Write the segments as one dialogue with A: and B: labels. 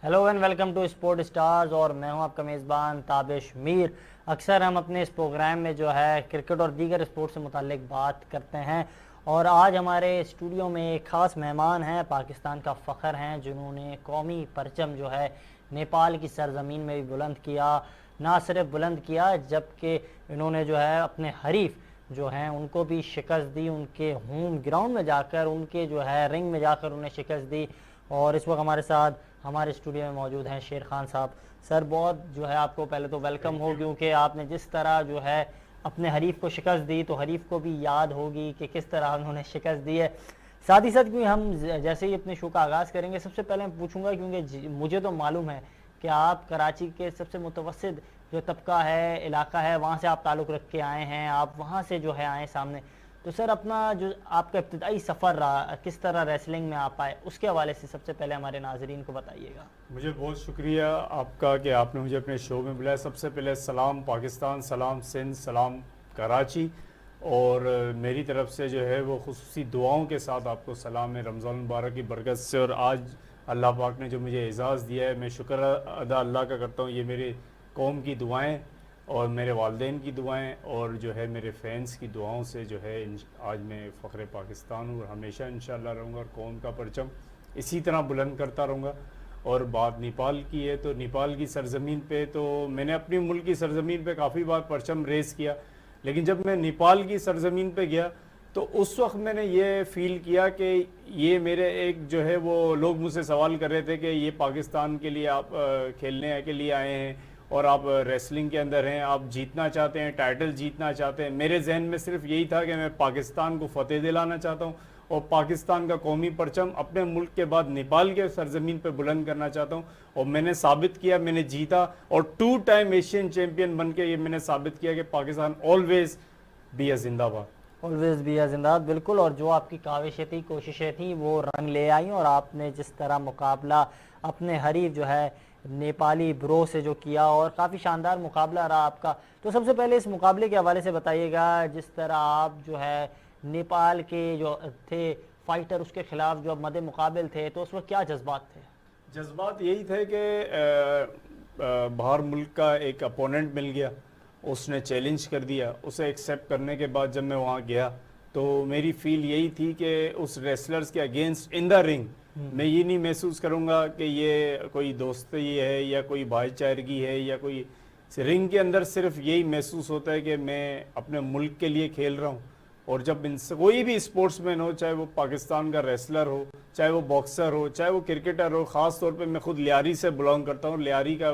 A: Hello and welcome to sport stars और मैं हूं आपका मेज़बान ताबिश मीर। अक्सर हम अपने इस प्रोग्राम में जो है क्रिकेट और दीगर स्पोर्ट्स से मुतालिक बात करते हैं और आज हमारे स्टूडियो में एक ख़ास मेहमान हैं, पाकिस्तान का फ़ख्र हैं, जिन्होंने कौमी परचम जो है नेपाल की सरज़मीन में भी बुलंद किया। ना सिर्फ बुलंद किया जबकि इन्होंने जो है अपने हरीफ जो हैं उनको भी शिकस्त दी, उनके होम ग्राउंड में जाकर, उनके जो है रिंग में जाकर उन्हें शिकस्त दी। और इस वक्त हमारे साथ हमारे स्टूडियो में मौजूद हैं शेर खान साहब। सर बहुत जो है आपको पहले तो वेलकम हो, क्योंकि आपने जिस तरह जो है अपने हरीफ को शिकस्त दी तो हरीफ को भी याद होगी कि किस तरह उन्होंने शिकस्त दी है। साथ ही साथ क्योंकि हम जैसे ही अपने शो का आगाज़ करेंगे सबसे पहले मैं पूछूंगा, क्योंकि मुझे तो मालूम है कि आप कराची के सबसे मुतवस्सित जो तबका है, इलाका है, वहाँ से आप ताल्लुक़ रख के आए हैं, आप वहाँ से जो है आए सामने। तो सर अपना जो आपका इब्तिदाई सफ़र रहा, किस तरह रेसलिंग में आप आए, उसके हवाले से सबसे पहले हमारे नाजरीन को बताइएगा।
B: मुझे बहुत शुक्रिया आपका कि आपने मुझे अपने शो में बुलाया। सबसे पहले सलाम पाकिस्तान, सलाम सिंध, सलाम कराची, और मेरी तरफ से जो है वो खुसूसी दुआओं के साथ आपको सलाम है रमज़ान मुबारक की बरकत से। और आज अल्लाह पाक ने जो मुझे एज़ाज़ दिया है, मैं शुक्र अदा अल्लाह का करता हूँ। ये मेरी कौम की दुआएँ और मेरे वालिदैन की दुआएं और जो है मेरे फैंस की दुआओं से जो है आज मैं फ़ख्र पाकिस्तान हूँ और हमेशा इंशाअल्लाह रहूँगा और कौम का परचम इसी तरह बुलंद करता रहूँगा। और बात नेपाल की है तो नेपाल की सरज़मीन पे तो मैंने अपनी मुल्क की सरज़मीन पे काफ़ी बार परचम रेज़ किया, लेकिन जब मैं नेपाल की सरज़मीन पे गया तो उस वक्त मैंने ये फ़ील किया कि ये मेरे एक जो है वो लोग मुझसे सवाल कर रहे थे कि ये पाकिस्तान के लिए आप खेलने के लिए आए हैं और आप रेसलिंग के अंदर हैं, आप जीतना चाहते हैं, टाइटल जीतना चाहते हैं। मेरे जहन में सिर्फ यही था कि मैं पाकिस्तान को फतेह दिलाना चाहता हूँ और पाकिस्तान का कौमी परचम अपने मुल्क के बाद नेपाल के सरजमीन पे बुलंद करना चाहता हूँ। और मैंने साबित किया, मैंने जीता और 2 टाइम एशियन चैम्पियन बन के ये मैंने साबित किया कि पाकिस्तान ऑलवेज बी अ जिंदाबाद,
A: ऑलवेज बी अ जिंदाबाद। बिल्कुल, और जो आपकी काविशें थी, कोशिशें थी, वो रंग ले आई और आपने जिस तरह मुकाबला अपने हरीफ जो है नेपाली ब्रो से जो किया और काफ़ी शानदार मुकाबला रहा आपका। तो सबसे पहले इस मुकाबले के हवाले से बताइएगा, जिस तरह आप जो है नेपाल के जो थे फाइटर उसके खिलाफ जो मद्दे मुकाबिल थे, तो उस वक्त क्या जज्बात थे?
B: जज्बात यही थे कि बाहर मुल्क का एक अपोनेंट मिल गया, उसने चैलेंज कर दिया। उसे एक्सेप्ट करने के बाद जब मैं वहाँ गया तो मेरी फील यही थी कि उस रेसलर्स के अगेंस्ट इन द रिंग मैं ये नहीं महसूस करूँगा कि ये कोई दोस्ती है या कोई भाईचारगी है या कोई, रिंग के अंदर सिर्फ यही महसूस होता है कि मैं अपने मुल्क के लिए खेल रहा हूँ। और जब इनसे कोई भी स्पोर्ट्समैन हो, चाहे वो पाकिस्तान का रेसलर हो, चाहे वो बॉक्सर हो, चाहे वो क्रिकेटर हो, ख़ास तौर पे मैं खुद लियारी से बिलोंग करता हूँ, लियारी का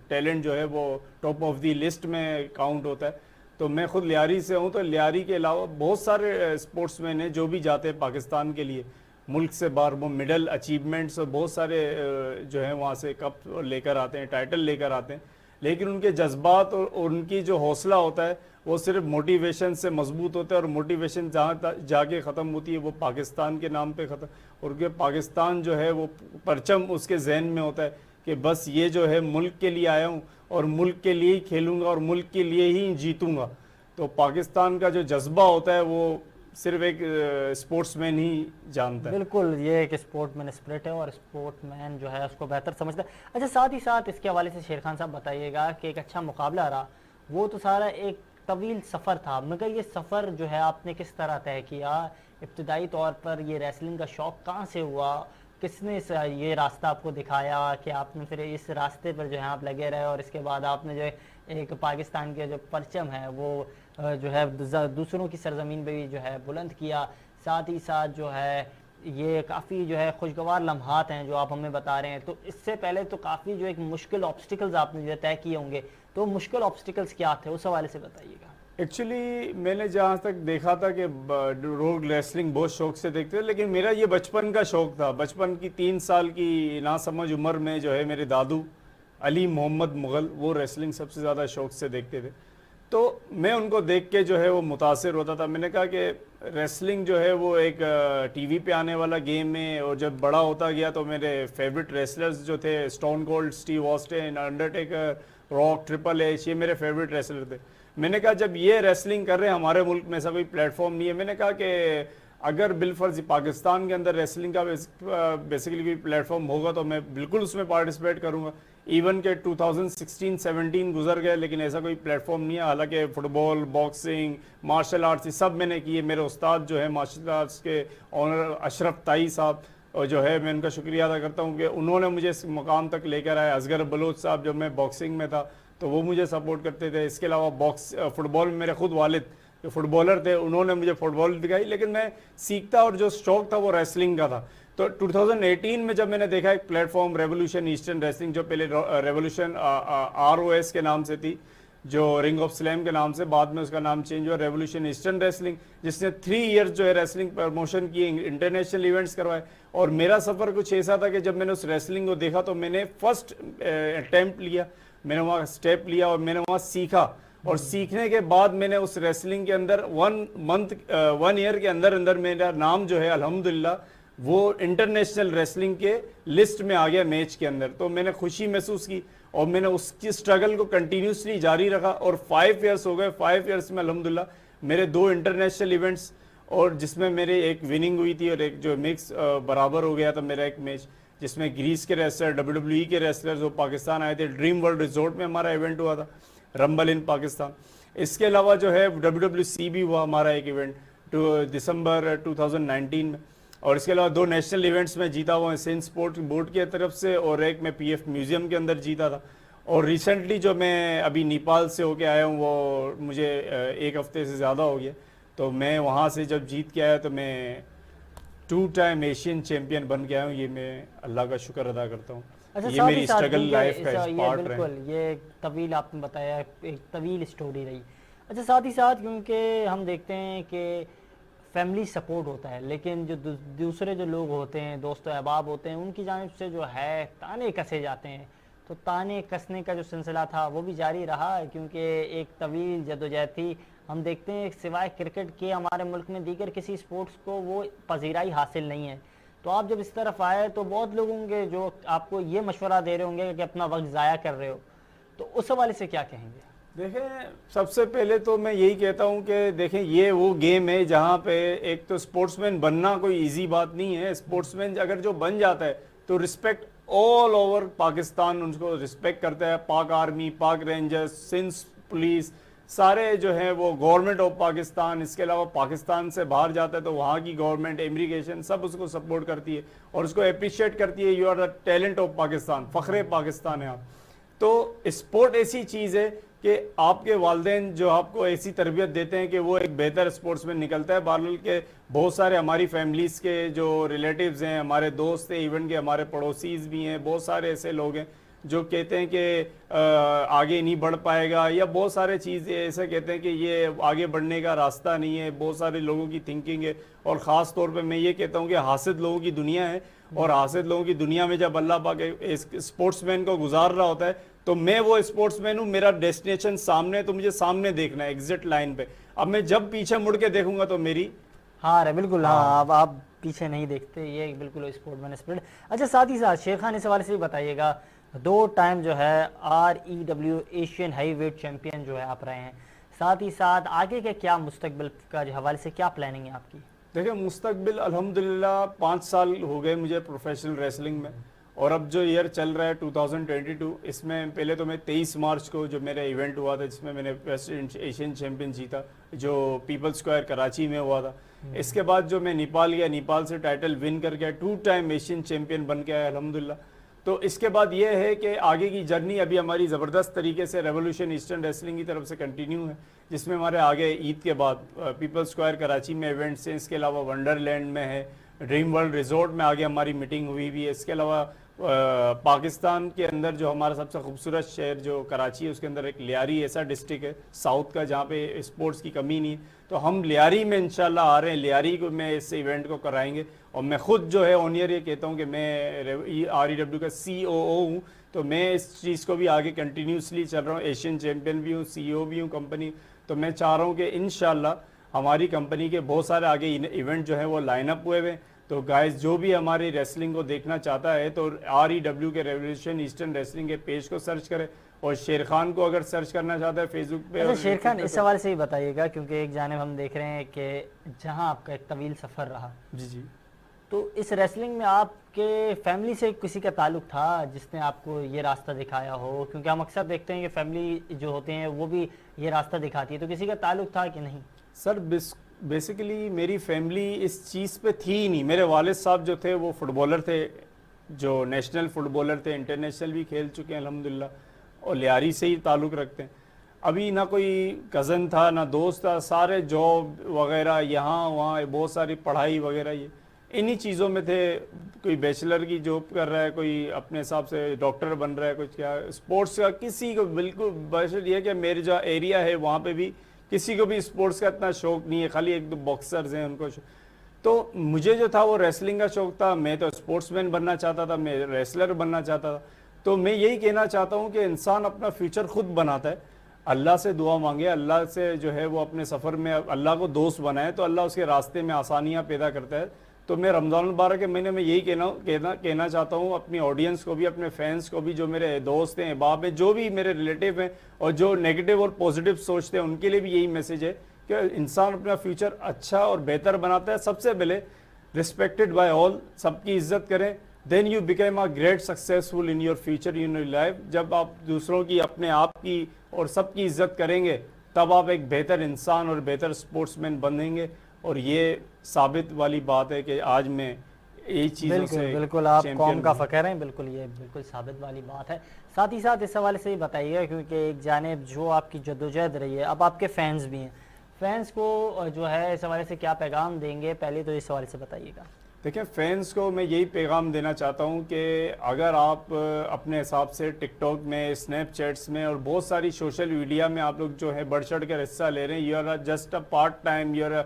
B: टैलेंट जो है वो टॉप ऑफ द लिस्ट में काउंट होता है, तो मैं खुद लियारी से हूँ। तो लियारी के अलावा बहुत सारे स्पोर्ट्समैन हैं जो भी जाते हैं पाकिस्तान के लिए मुल्क से बाहर, वो मिडल अचीवमेंट्स और बहुत सारे जो हैं वहाँ से कप लेकर आते हैं, टाइटल लेकर आते हैं, लेकिन उनके जज्बात और उनकी जो हौसला होता है वो सिर्फ मोटिवेशन से मजबूत होता है। और मोटिवेशन जहाँ जाके ख़त्म होती है वो पाकिस्तान के नाम पे ख़त्म, और कि पाकिस्तान जो है वो परचम उसके जहन में होता है कि बस ये जो है मुल्क के लिए आया हूँ और मुल्क के लिए ही खेलूँगा और मुल्क के लिए ही जीतूँगा। तो पाकिस्तान का जो जज्बा होता है वो सिर्फ एक स्पोर्ट्समैन ही जानता है।
A: बिल्कुल, ये एक स्पोर्ट्समैन स्पिरिट है और स्पोर्ट्समैन जो है उसको बेहतर समझता है। अच्छा, साथ ही साथ इसके हवाले से शेर खान साहब बताइएगा कि एक अच्छा मुकाबला रहा, वो तो सारा एक तवील सफ़र था, मगर ये सफ़र जो है आपने किस तरह तय किया? इब्तदाई तौर पर ये रेसलिंग का शौक़ कहाँ से हुआ? किसने ये रास्ता आपको दिखाया कि आपने फिर इस रास्ते पर जो है आप लगे रहे और इसके बाद आपने जो है एक पाकिस्तान के जो परचम है वो जो है दूसरों की सरजमीन पे भी जो है बुलंद किया? साथ ही साथ जो है ये काफ़ी जो है खुशगवार लम्हात हैं जो आप हमें बता रहे हैं। तो इससे पहले तो काफ़ी जो एक मुश्किल ऑब्स्टिकल्स आपने जो तय किए होंगे, तो मुश्किल ऑब्स्टिकल्स क्या थे, उस हवाले से बताइएगा।
B: एक्चुअली मैंने जहाँ तक देखा था कि लोग रेसलिंग बहुत शौक से देखते थे, लेकिन मेरा ये बचपन का शौक था। बचपन की 3 साल की नासमझ उम्र में जो है मेरे दादू अली मोहम्मद मुग़ल वो रेसलिंग सबसे ज़्यादा शौक से देखते थे, तो मैं उनको देख के जो है वो मुतासिर होता था। मैंने कहा कि रेसलिंग जो है वो एक टीवी पे आने वाला गेम है। और जब बड़ा होता गया तो मेरे फेवरेट रेसलर्स जो थे stone cold Steve Austin, Undertaker, rock, triple H, ये मेरे फेवरेट रेसलर थे। मैंने कहा जब ये रेसलिंग कर रहे हैं, हमारे मुल्क में ऐसा कोई प्लेटफॉर्म नहीं है, मैंने कहा कि अगर बिलफर्ज पाकिस्तान के अंदर रेसलिंग का बेसिकली कोई प्लेटफॉर्म होगा तो मैं बिल्कुल उसमें पार्टिसिपेट करूंगा। इवन के 2016-17 गुजर गए लेकिन ऐसा कोई प्लेटफॉर्म नहीं है। हालांकि फुटबॉल, बॉक्सिंग, मार्शल आर्ट्स ये सब मैंने किए। मेरे उस्ताद जो है मार्शल आर्ट्स के ऑनर अशरफ ताई साहब, और जो है मैं उनका शुक्रिया अदा करता हूँ कि उन्होंने मुझे इस मुकाम तक लेकर आए। असगर बलोच साहब, जब मैं बॉक्सिंग में था तो वो मुझे सपोर्ट करते थे। इसके अलावा फुटबॉल में मेरे खुद वालिद जो फुटबॉलर थे उन्होंने मुझे फुटबॉल दिखाई, लेकिन मैं सीखता और जो शौक था वो रेसलिंग का था। तो 2018 में जब मैंने देखा एक प्लेटफॉर्म रेवोल्यूशन ईस्टर्न रेसलिंग, जो पहले रेवोल्यूशन ROS के नाम से थी, जो रिंग ऑफ स्लैम के नाम से, बाद में उसका नाम चेंज हुआ रेवोल्यूशन ईस्टर्न रेसलिंग, जिसने 3 इयर्स जो है रेसलिंग प्रमोशन किए, इंटरनेशनल इवेंट्स करवाए। और मेरा सफ़र कुछ ऐसा था कि जब मैंने उस रेसलिंग को देखा तो मैंने फर्स्ट अटैम्प्ट लिया, मैंने वहाँ स्टेप लिया और मैंने वहाँ सीखा। और सीखने के बाद मैंने उस रेसलिंग के अंदर 1 ईयर के अंदर अंदर मेरा नाम जो है अल्हम्दुलिल्लाह वो इंटरनेशनल रेसलिंग के लिस्ट में आ गया मैच के अंदर। तो मैंने खुशी महसूस की और मैंने उसकी स्ट्रगल को कंटिन्यूसली जारी रखा और 5 इयर्स हो गए। 5 इयर्स में अल्हम्दुलिल्लाह मेरे 2 इंटरनेशनल इवेंट्स, और जिसमें मेरे एक विनिंग हुई थी और एक जो मिक्स बराबर हो गया था मेरा एक मैच, जिसमें ग्रीस के रेसलर, WWE के रेसलर जो पाकिस्तान आए थे, ड्रीम वर्ल्ड रिजोर्ट में हमारा इवेंट हुआ था, रंबल इन पाकिस्तान। इसके अलावा जो है WWC भी हुआ हमारा एक इवेंट दिसंबर 2019 में। और इसके अलावा 2 नेशनल इवेंट्स में जीता हुआ सेन स्पोर्ट बोर्ड की तरफ से, और एक मैं PF म्यूजियम के अंदर जीता था। और रिसेंटली जो मैं अभी नेपाल से होके आया हूँ वो मुझे 1 हफ्ते से ज़्यादा हो गया। तो मैं वहाँ से जब जीत के आया तो मैं 2 टाइम एशियन चैम्पियन बन के आया हूँ। ये मैं अल्लाह का शुक्र अदा करता हूँ।
A: अच्छा,
B: ये मेरी स्ट्रगल लाइफ का पार्ट रहा।
A: बिल्कुल, ये तवील आपने बताया, एक तवील स्टोरी रही। अच्छा, साथ ही साथ क्योंकि हम देखते हैं कि फैमिली सपोर्ट होता है, लेकिन जो दूसरे जो लोग होते हैं, दोस्त अहबाब होते हैं, उनकी जानिब से जो है ताने कसे जाते हैं। तो ताने कसने का जो सिलसिला था वो भी जारी रहा है, क्योंकि एक तवील जदोजहद थी। हम देखते हैं सिवाय क्रिकेट के हमारे मुल्क में दीगर किसी स्पोर्ट्स को वो पजीराई हासिल नहीं है। तो आप जब इस तरफ आए तो बहुत लोग होंगे जो आपको ये मशवरा दे रहे होंगे कि अपना वक्त ज़ाया कर रहे हो, तो उस हवाले से क्या कहेंगे?
B: देखें, सबसे पहले तो मैं यही कहता हूं कि देखें ये वो गेम है जहां पे एक तो स्पोर्ट्समैन बनना कोई इजी बात नहीं है। स्पोर्ट्समैन अगर जो बन जाता है तो रिस्पेक्ट ऑल ओवर पाकिस्तान उनको रिस्पेक्ट करता है। पाक आर्मी, पाक रेंजर्स, सिंध पुलिस, सारे जो है वो गवर्नमेंट ऑफ पाकिस्तान, इसके अलावा पाकिस्तान से बाहर जाता है तो वहाँ की गवर्नमेंट, इमिग्रेशन, सब उसको सपोर्ट करती है और उसको अप्रिशिएट करती है। You are the talent of Pakistan, फ़ख्र पाकिस्तान है आप। तो स्पोर्ट ऐसी चीज़ है कि आपके वालिदैन जो आपको ऐसी तरबियत देते हैं कि वो एक बेहतर स्पोर्ट्समैन निकलता है। बहरहाल के बहुत सारे हमारी फैमिलीज़ के जो रिलेटिव्स हैं, हमारे दोस्त हैं, इवन के हमारे पड़ोसीज भी हैं, बहुत सारे ऐसे लोग हैं जो कहते हैं कि आगे नहीं बढ़ पाएगा, या बहुत सारे चीज़ें ऐसे कहते हैं कि ये आगे बढ़ने का रास्ता नहीं है। बहुत सारे लोगों की थिंकिंग है, और ख़ास तौर पे मैं ये कहता हूँ कि हासिद लोगों की दुनिया है, और हासिद लोगों की दुनिया में जब अल्लाह पाक स्पोर्ट्समैन को गुजार रहा होता है तो मैं वो स्पोर्ट्समैन हूँ, मेरा डेस्टिनेशन सामने है, तो मुझे सामने देखना है एग्जिट लाइन पे। अब मैं जब पीछे मुड़ के देखूंगा तो मेरी
A: हार है। बिल्कुल, हाँ, अब आप पीछे नहीं देखते, ये बिल्कुल स्पोर्ट्समैन स्पिरिट। अच्छा, साथ ही साथ शेख खान इस हवाले से भी बताइएगा, 2 टाइम जो है REW Asian high wait champion जो है आप रहे हैं, साथ ही साथ आगे के क्या मुस्तकबिल का हवाले से क्या प्लानिंग है आपकी?
B: देखिए, मुस्तकबिल अल्हम्दुलिल्लाह 5 साल हो गए मुझे प्रोफेशनल रेसलिंग में, और अब जो ईयर चल रहा है 2022, इसमें पहले तो मैं 23 मार्च को जो मेरा इवेंट हुआ था जिसमें मैंने वेस्ट एशियन चैम्पियन जीता, जो पीपल्स स्क्वायर कराची में हुआ था। इसके बाद जो मैं नेपाल गया, नेपाल से टाइटल विन करके 2 टाइम एशियन चैम्पियन बन के आया अल्हम्दुलिल्लाह। तो इसके बाद ये है कि आगे की जर्नी अभी हमारी ज़बरदस्त तरीके से रेवोल्यूशन ईस्टर्न रेसलिंग की तरफ से कंटिन्यू है, जिसमें हमारे आगे ईद के बाद पीपल्स स्क्वायर कराची में इवेंट्स हैं, इसके अलावा वंडरलैंड में है, ड्रीम वर्ल्ड रिजोर्ट में आगे हमारी मीटिंग हुई भी है। इसके अलावा पाकिस्तान के अंदर जो हमारा सबसे खूबसूरत शहर जो कराची है, उसके अंदर एक लियारी ऐसा डिस्ट्रिक्ट है साउथ का जहाँ पे स्पोर्ट्स की कमी नहीं है, तो हम लियारी में इंशाल्लाह आ रहे हैं। लियारी को में इस इवेंट को कराएंगे, और मैं खुद जो है ऑनियर ये कहता हूँ कि मैं REW का COO हूँ, तो मैं इस चीज़ को भी आगे कंटिन्यूसली चल रहा हूँ। एशियन चैम्पियन भी हूँ, CEO भी हूँ कंपनी। तो मैं चाह रहा हूँ कि इंशाल्लाह हमारी कंपनी के बहुत सारे आगे इवेंट जो है वो लाइनअप हुए हुए, तो गाइस जो भी हमारी रेसलिंग को देखना चाहता है तो REW के रेवोल्यूशन ईस्टर्न रेसलिंग के पेज को सर्च करे, और शेर खान को अगर सर्च करना चाहता है फेसबुक पे।
A: अच्छा शेर खान, इस सवाल से ही बताइएगा, क्योंकि एक जानिब हम देख रहे हैं कि जहां आपका एक तवील सफ़र रहा,
B: जी जी,
A: तो इस रेसलिंग में आपके फैमिली से किसी का ताल्लुक था जिसने आपको ये रास्ता दिखाया हो? क्योंकि हम अक्सर देखते हैं कि फैमिली जो होते हैं वो भी ये रास्ता दिखाती है, तो किसी का ताल्लुक था कि नहीं?
B: सर बेसिकली मेरी फैमिली इस चीज़ पे थी ही नहीं। मेरे वालिद साहब जो थे वो फुटबॉलर थे, जो नेशनल फुटबॉलर थे, इंटरनेशनल भी खेल चुके हैं अल्हम्दुलिल्लाह, और लियारी से ही ताल्लुक़ रखते हैं। अभी ना कोई कज़न था ना दोस्त था, सारे जॉब वगैरह यहाँ वहाँ, बहुत सारी पढ़ाई वगैरह, ये इन्हीं चीज़ों में थे। कोई बैचलर की जॉब कर रहा है, कोई अपने हिसाब से डॉक्टर बन रहा है, कुछ क्या स्पोर्ट्स का किसी को बिल्कुल। बस ये कि मेरे जो एरिया है वहाँ पे भी किसी को भी स्पोर्ट्स का इतना शौक नहीं है, खाली एक दो बॉक्सर्स हैं उनको। तो मुझे जो था वो रेसलिंग का शौक था, मैं तो स्पोर्ट्समैन बनना चाहता था, मैं रेसलर बनना चाहता था। तो मैं यही कहना चाहता हूँ कि इंसान अपना फ्यूचर खुद बनाता है, अल्लाह से दुआ मांगे, अल्लाह से जो है वो अपने सफ़र में अल्लाह को दोस्त बनाए तो अल्लाह उसके रास्ते में आसानियाँ पैदा करता है। तो मैं रमज़ान मुबारक के महीने में यही कहना चाहता हूँ अपनी ऑडियंस को भी, अपने फैंस को भी, जो मेरे दोस्त हैं, अहबाब हैं, जो भी मेरे रिलेटिव हैं और जो नेगेटिव और पॉजिटिव सोचते हैं, उनके लिए भी यही मैसेज है कि इंसान अपना फ्यूचर अच्छा और बेहतर बनाता है। सबसे पहले रिस्पेक्टेड बाय ऑल, सबकी इज्जत करें, then you became a great successful in your future in your life. जब आप दूसरों की, अपने आप की और सबकी इज्जत करेंगे तब आप एक बेहतर इंसान और बेहतर स्पोर्ट्समैन बनेंगे। और ये साबित वाली बात है कि आज मैं यही चीज़ों से
A: बिल्कुल आप कौम का फ़ख्र हैं, बिल्कुल ये बिल्कुल साबित वाली बात है। साथ ही साथ इस हवाले से ही बताइएगा, क्योंकि एक जानिब जो आपकी जद्दोजहद रही है, अब आपके फैंस भी हैं, फैंस को जो है इस हवाले से क्या पैगाम देंगे, पहले तो इस हवाले से बताइएगा।
B: देखिए, फैंस को मैं यही पैगाम देना चाहता हूँ कि अगर आप अपने हिसाब से टिकटॉक में, स्नैपचैट्स में और बहुत सारी सोशल मीडिया में आप लोग जो है बढ़ चढ़ कर हिस्सा ले रहे हैं, you are just a part time, you are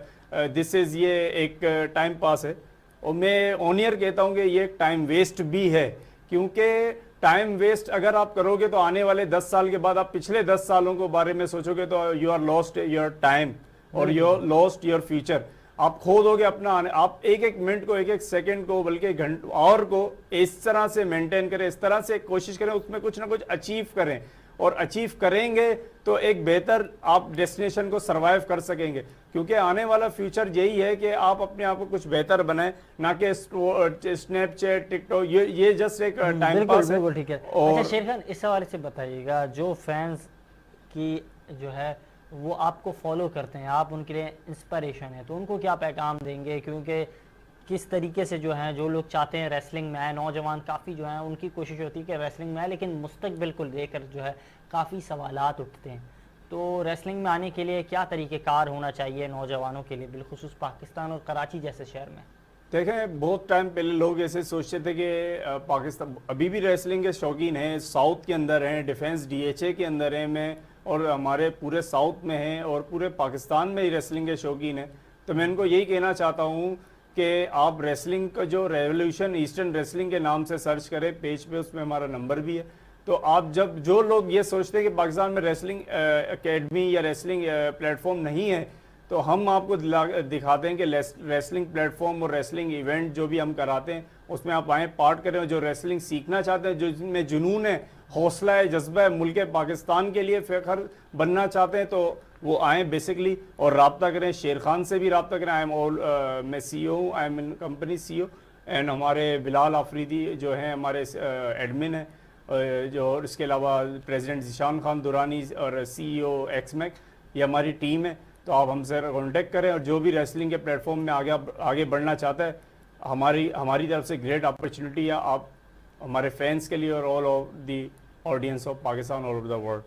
B: this is, ये एक टाइम पास है। और मैं ऑनियर कहता हूँ कि ये एक टाइम वेस्ट भी है, क्योंकि टाइम वेस्ट अगर आप करोगे तो आने वाले 10 साल के बाद आप पिछले 10 सालों के बारे में सोचोगे तो you are lost your time और you are lost your future. आप खो दोगे अपना आप एक एक मिनट को, एक एक सेकंड को, बल्कि घंटे और को इस तरह से मेंटेन करें, इस तरह से कोशिश करें, उसमें कुछ ना कुछ अचीव करें, और अचीव करेंगे तो एक बेहतर आप डेस्टिनेशन को सरवाइव कर सकेंगे। क्योंकि आने वाला फ्यूचर यही है कि आप अपने आप को कुछ बेहतर बनाएं, ना कि स्नैपचैट, टिकटॉक, ये जस्ट एक टाइम पास है।
A: ठीक है। अच्छा शेर खान, इस हवाले से बताइएगा, जो फैंस की जो है वो आपको फॉलो करते हैं, आप उनके लिए इंस्पिरेशन है, तो उनको क्या पैगाम देंगे? क्योंकि किस तरीके से जो हैं, जो लोग चाहते हैं रेसलिंग में आए, नौजवान काफ़ी जो हैं उनकी कोशिश होती है कि रेसलिंग में आए, लेकिन मुस्तकबिल को लेकर जो है काफ़ी सवालात उठते हैं। तो रेसलिंग में आने के लिए क्या तरीक़ेकार होना चाहिए नौजवानों के लिए, बिलखुसूस पाकिस्तान और कराची जैसे शहर में?
B: देखें, बहुत टाइम पहले लोग ऐसे सोचते थे कि पाकिस्तान अभी भी रेसलिंग के शौकीन हैं, साउथ के अंदर हैं, डिफेंस DHA के अंदर हैं मैं, और हमारे पूरे साउथ में हैं, और पूरे पाकिस्तान में ही रेसलिंग के शौकीन हैं। तो मैं इनको यही कहना चाहता हूँ कि आप रेसलिंग का जो रेवोल्यूशन ईस्टर्न रेसलिंग के नाम से सर्च करें पेज पे, उसमें हमारा नंबर भी है। तो आप जब, जो लोग ये सोचते हैं कि पाकिस्तान में रेसलिंग एकेडमी या रेसलिंग प्लेटफॉर्म नहीं है, तो हम आपको दिखाते हैं कि रेसलिंग प्लेटफॉर्म और रेसलिंग इवेंट जो भी हम कराते हैं उसमें आप आएँ, पार्ट करें। जो रेसलिंग सीखना चाहते हैं, जो जिनमें जुनून है, हौसला है, जज्बा है, मुल्क पाकिस्तान के लिए फ़ख्र बनना चाहते हैं, तो वो आएँ बेसिकली, और रब्ता करें। शेर खान से भी रब्ता करें। आई एम ऑल, मैं CEO हूँ, I am in company CEO, and हमारे बिलाल आफरीदी जो हैं हमारे एडमिन हैं, जो, और इसके अलावा प्रेसिडेंट ज़ीशान खान दुरानी और CEO एक्समैक, ये हमारी टीम है। तो आप हमसे कांटेक्ट करें, और जो भी रेसलिंग के प्लेटफॉर्म में आगे बढ़ना चाहता है, हमारी तरफ से ग्रेट अपॉर्चुनिटी है आप हमारे फैंस के लिए और all of the audience of Pakistan all over the world.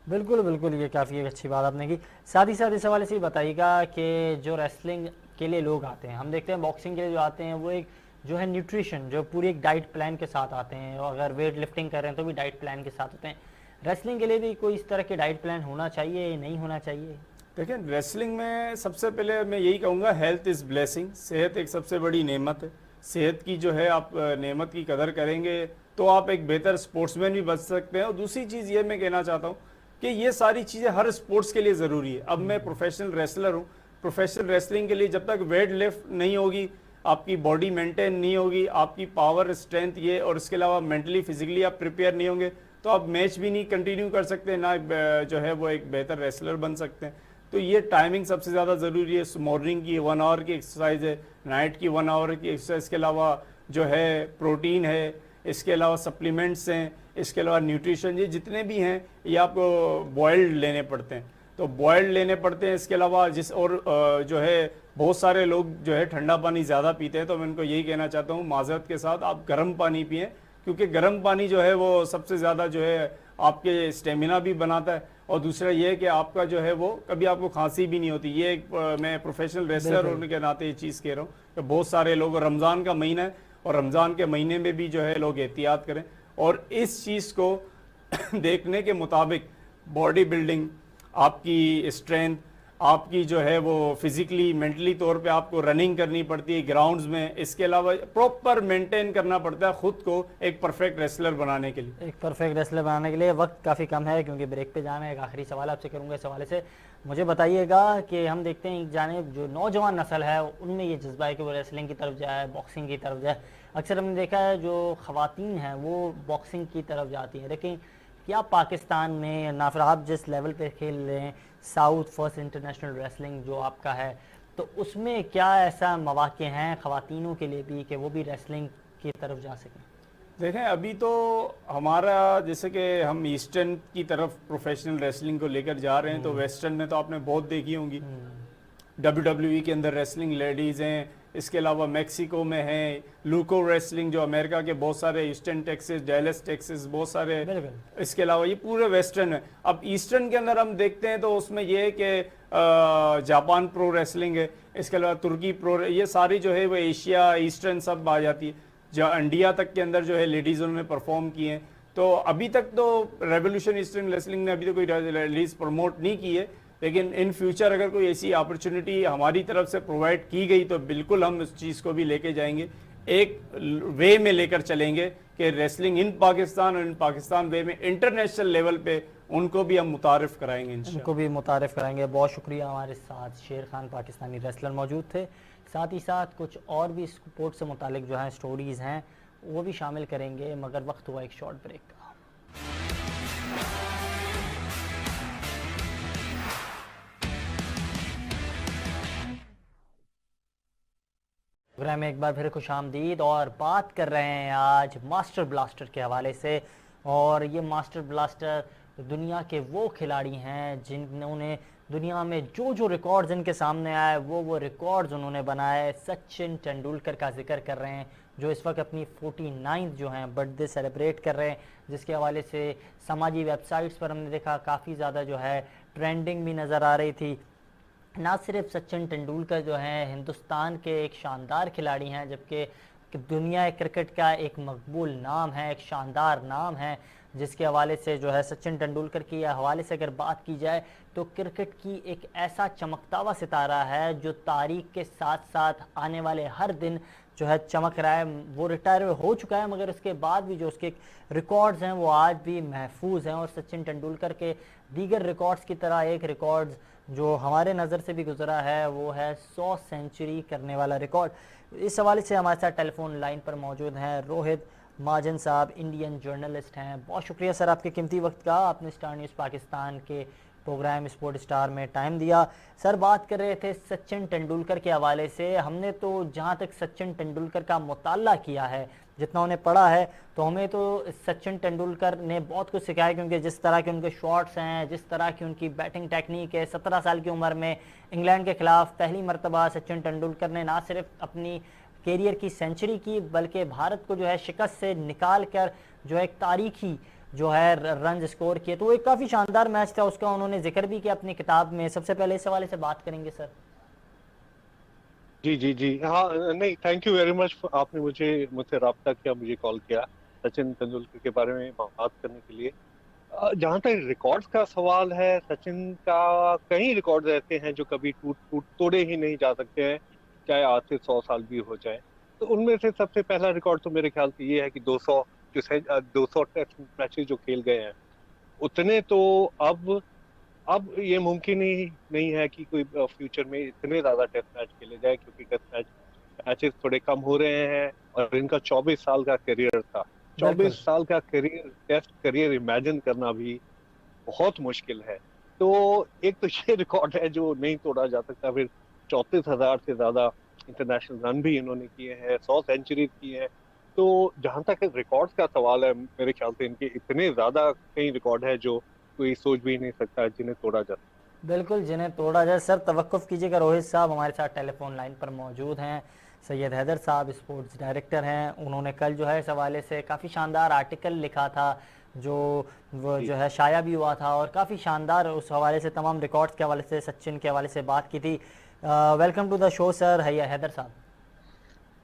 A: बिल्कुल बिल्कुल, ये काफ़ी अच्छी बात आपने की। साथ ही साथ इस हवाले से ही बताइएगा कि जो रेसलिंग के लिए लोग आते हैं, हम देखते हैं बॉक्सिंग के लिए जो आते हैं वो एक जो है न्यूट्रिशन, जो पूरी एक डाइट प्लान के साथ आते हैं, और अगर वेट लिफ्टिंग कर रहे हैं तो भी डाइट प्लान के साथ होते हैं। रेसलिंग के लिए भी कोई इस तरह के डाइट प्लान होना चाहिए या नहीं होना चाहिए?
B: देखिए, रेसलिंग में सबसे पहले मैं यही कहूँगा, हेल्थ इज़ ब्लेसिंग। सेहत एक सबसे बड़ी नेमत है। सेहत की जो है, आप नेमत की कदर करेंगे तो आप एक बेहतर स्पोर्ट्समैन भी बच सकते हैं। और दूसरी चीज़ ये मैं कहना चाहता हूँ कि ये सारी चीज़ें हर स्पोर्ट्स के लिए ज़रूरी है। अब मैं प्रोफेशनल रेसलर हूँ, प्रोफेशनल रेसलिंग के लिए जब तक वेट लिफ्ट नहीं होगी, आपकी बॉडी मेंटेन नहीं होगी, आपकी पावर स्ट्रेंथ ये, और इसके अलावा मेंटली फिजिकली आप प्रिपेयर नहीं होंगे, तो आप मैच भी नहीं कंटिन्यू कर सकते, ना जो है वो एक बेहतर रेसलर बन सकते हैं। तो ये टाइमिंग सबसे ज़्यादा ज़रूरी है। मॉर्निंग की 1 आवर की एक्सरसाइज है, नाइट की 1 आवर की एक्सरसाइज के अलावा जो है प्रोटीन है, इसके अलावा सप्लीमेंट्स हैं, इसके अलावा न्यूट्रिशन, ये जितने भी हैं ये आपको बॉयल्ड लेने पड़ते हैं, तो बॉयल्ड लेने पड़ते हैं। इसके अलावा जो है बहुत सारे लोग जो है ठंडा पानी ज़्यादा पीते हैं, तो मैं उनको यही कहना चाहता हूँ माजरत के साथ, आप गर्म पानी पिएं, क्योंकि गर्म पानी जो है वो सबसे ज़्यादा जो है आपके स्टेमिना भी बनाता है, और दूसरा ये है कि आपका जो है वो कभी आपको खांसी भी नहीं होती। ये एक मैं प्रोफेशनल रेसलर होने के नाते ये चीज़ कह रहा हूँ कि बहुत सारे लोग, रमज़ान का महीना है और रमज़ान के महीने में भी जो है लोग एहतियात करें, और इस चीज़ को देखने के मुताबिक बॉडी बिल्डिंग, आपकी स्ट्रेंथ, आपकी जो है वो फिजिकली मेंटली तौर पे आपको रनिंग करनी पड़ती है ग्राउंड्स में, इसके अलावा प्रॉपर मेंटेन करना पड़ता है खुद को एक परफेक्ट रेसलर बनाने के लिए।
A: एक परफेक्ट रेसलर बनाने के लिए वक्त काफ़ी कम है क्योंकि ब्रेक पे जाना है। एक आखिरी सवाल आपसे करूँगा, इस हवाले से मुझे बताइएगा कि हम देखते हैं एक जानिब जो नौजवान नस्ल है उनमें ये जज्बा है कि वो रेसलिंग की तरफ जाए, बॉक्सिंग की तरफ जाए। अक्सर हमने देखा है जो ख़वातीन हैं वो बॉक्सिंग की तरफ जाती हैं, लेकिन क्या पाकिस्तान में, ना फिर आप जिस लेवल पे खेल रहे हैं, साउथ फर्स्ट इंटरनेशनल रेसलिंग जो आपका है, तो उसमें क्या ऐसा मौक़े हैं ख़वातीनों के लिए भी कि वो भी रेसलिंग की तरफ जा सकें?
B: देखें, अभी तो हमारा जैसे कि हम ईस्टर्न की तरफ प्रोफेशनल रेसलिंग को लेकर जा रहे हैं, तो वेस्टर्न में तो आपने बहुत देखी होंगी, WWE के अंदर रेसलिंग लेडीज़ हैं, इसके अलावा मेक्सिको में है लूको रेसलिंग जो अमेरिका के बहुत सारे, ईस्टर्न टेक्सास, डैलस टेक्सास, बहुत सारे, इसके अलावा ये पूरे वेस्टर्न है। अब ईस्टर्न के अंदर हम देखते हैं तो उसमें ये है कि जापान प्रो रेसलिंग है, इसके अलावा तुर्की प्रो, ये सारी जो है वो एशिया ईस्टर्न सब आ जाती है। जो इंडिया तक के अंदर जो है लेडीज़ उन्होंने परफॉर्म किए हैं, तो अभी तक तो रेवोल्यूशन ईस्टर्न रेसलिंग ने अभी तो कोई रिलीज प्रमोट नहीं की है, लेकिन इन फ्यूचर अगर कोई ऐसी अपॉर्चुनिटी हमारी तरफ से प्रोवाइड की गई तो बिल्कुल हम इस चीज़ को भी लेके जाएंगे, एक वे में लेकर चलेंगे कि रेसलिंग इन पाकिस्तान, और इन पाकिस्तान वे में इंटरनेशनल लेवल पे उनको भी हम मुतारिफ कराएंगे,
A: उनको भी मुतारिफ कराएंगे। बहुत शुक्रिया। हमारे साथ शेर खान पाकिस्तानी रेसलर मौजूद थे, साथ ही साथ कुछ और भी स्पोर्ट से मुतालिक जो हैं स्टोरीज़ हैं वो भी शामिल करेंगे, मगर वक्त हुआ एक शॉर्ट ब्रेक का। प्रोग्राम में एक बार फिर खुशामदीद, और बात कर रहे हैं आज मास्टर ब्लास्टर के हवाले से। और ये मास्टर ब्लास्टर दुनिया के वो खिलाड़ी हैं जिन्होंने दुनिया में जो जो रिकॉर्ड्स इनके सामने आए वो रिकॉर्ड्स उन्होंने बनाए। सचिन तेंदुलकर का जिक्र कर रहे हैं जो इस वक्त अपनी 49th जो हैं बर्थडे सेलिब्रेट कर रहे हैं, जिसके हवाले से समाजी वेबसाइट्स पर हमने देखा काफ़ी ज़्यादा जो है ट्रेंडिंग भी नज़र आ रही थी। ना सिर्फ सचिन तेंदुलकर जो हैं हिंदुस्तान के एक शानदार खिलाड़ी हैं, जबकि दुनिया क्रिकेट का एक मकबूल नाम है, एक शानदार नाम है, जिसके हवाले से जो है सचिन तेंदुलकर की हवाले से अगर बात की जाए तो क्रिकेट की एक ऐसा चमकता हुआ सितारा है जो तारीख के साथ साथ आने वाले हर दिन जो है चमक रहा है। वो रिटायर हो चुका है मगर उसके बाद भी जो उसके रिकॉर्ड्स हैं वो आज भी महफूज हैं, और सचिन तेंदुलकर के दीगर रिकॉर्ड्स की तरह एक रिकॉर्ड्स जो हमारे नज़र से भी गुजरा है वो है 100 सेंचुरी करने वाला रिकॉर्ड। इस हवाले से हमारे साथ टेलीफोन लाइन पर मौजूद हैं रोहित महाजन साहब, इंडियन जर्नलिस्ट हैं। बहुत शुक्रिया सर आपके कीमती वक्त का, आपने स्टार न्यूज़ पाकिस्तान के प्रोग्राम स्पोर्ट स्टार में टाइम दिया। सर बात कर रहे थे सचिन तेंदुलकर के हवाले से। हमने तो जहां तक सचिन तेंदुलकर का मुताला किया है, जितना उन्हें पढ़ा है, तो हमें तो सचिन तेंदुलकर ने बहुत कुछ सिखाया, क्योंकि जिस तरह के उनके शॉट्स हैं, जिस तरह की उनकी बैटिंग टेक्निक है। 17 साल की उम्र में इंग्लैंड के खिलाफ पहली मरतबा सचिन तेंदुलकर ने ना सिर्फ अपनी कैरियर की सेंचुरी की बल्कि भारत को जो है शिकस्त से निकाल कर जो एक तारीखी जो है रन स्कोर किए। तो एक काफ़ी शानदार मैच था, उसका उन्होंने जिक्र भी किया अपनी किताब में। सबसे पहले इस हवाले से बात करेंगे सर।
C: जी जी जी हाँ, नहीं थैंक यू वेरी मच, आपने मुझसे रब्ता किया, मुझे कॉल किया सचिन तेंदुलकर के बारे में बात करने के लिए। जहाँ तक रिकॉर्ड्स का सवाल है, सचिन का कई रिकॉर्ड्स ऐसे हैं जो कभी तोड़े ही नहीं जा सकते हैं, चाहे आज से 100 साल भी हो जाए। तो उनमें से सबसे पहला रिकॉर्ड तो मेरे ख्याल से ये है कि 200 टेस्ट मैचेस जो खेल गए हैं, उतने तो अब ये मुमकिन ही नहीं है कि कोई फ्यूचर में इतने ज्यादा टेस्ट मैच खेले जाए, क्योंकि टेस्ट मैच मैचेस थोड़े कम हो रहे हैं, और इनका 24 साल का करियर था।
A: बिल्कुल
C: 24 साल का करियर, टेस्ट करियर इमेजिन करना भी बहुत मुश्किल है। तो एक तो ये रिकॉर्ड है जो नहीं तोड़ा जा सकता। फिर 34,000 से ज्यादा इंटरनेशनल रन भी इन्होंने किए हैं, 100 सेंचुरी की है। तो जहां तक रिकॉर्ड्स का सवाल है, मेरे ख्याल से इनके इतने ज्यादा कई रिकॉर्ड है जो कोई सोच भी नहीं सकता जिन्हें तोड़ा जा सकता।
A: बिल्कुल, जिन्हें तोड़ा जाए। सर तवक्कुफ़ कीजिएगा, रोहित साहब हमारे साथ टेलीफोन लाइन पर मौजूद हैं। सैयद हैदर साहब स्पोर्ट्स डायरेक्टर हैं, उन्होंने कल जो है इस हवाले से काफ़ी शानदार आर्टिकल लिखा था, जो वो
C: जी
A: जो है शाया भी हुआ था, और काफ़ी शानदार उस हवाले से तमाम रिकॉर्ड्स के हवाले से, सचिन के हवाले से बात की थी। Welcome to the show sir Haider sahab.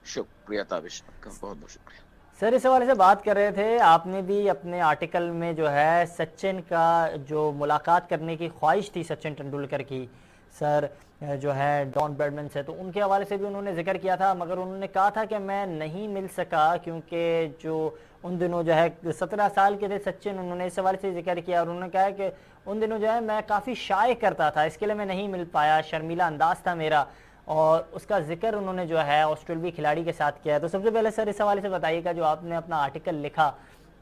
D: शुक्रिया ताबिश, आपका बहुत बहुत शुक्रिया।
A: सर इस हवाले से बात कर रहे थे, आपने भी अपने आर्टिकल में जो है सचिन का जो मुलाकात करने की ख्वाहिश थी सचिन तेंदुलकर की, सर जो है डॉन ब्रैडमैन से, तो उनके हवाले से भी उन्होंने जिक्र किया था, मगर उन्होंने कहा था कि मैं नहीं मिल सका क्योंकि जो उन दिनों जो है 17 साल के थे सचिन, उन्होंने इस हवाले से जिक्र किया, और उन्होंने कहा कि उन दिनों जो है मैं काफ़ी शाय करता था, इसके लिए मैं नहीं मिल पाया, शर्मीला अंदाज था मेरा, और उसका जिक्र उन्होंने जो है ऑस्ट्रेलियावी खिलाड़ी के साथ किया है। तो सबसे पहले सर इस हवाले से बताइएगा, जो आपने अपना आर्टिकल लिखा,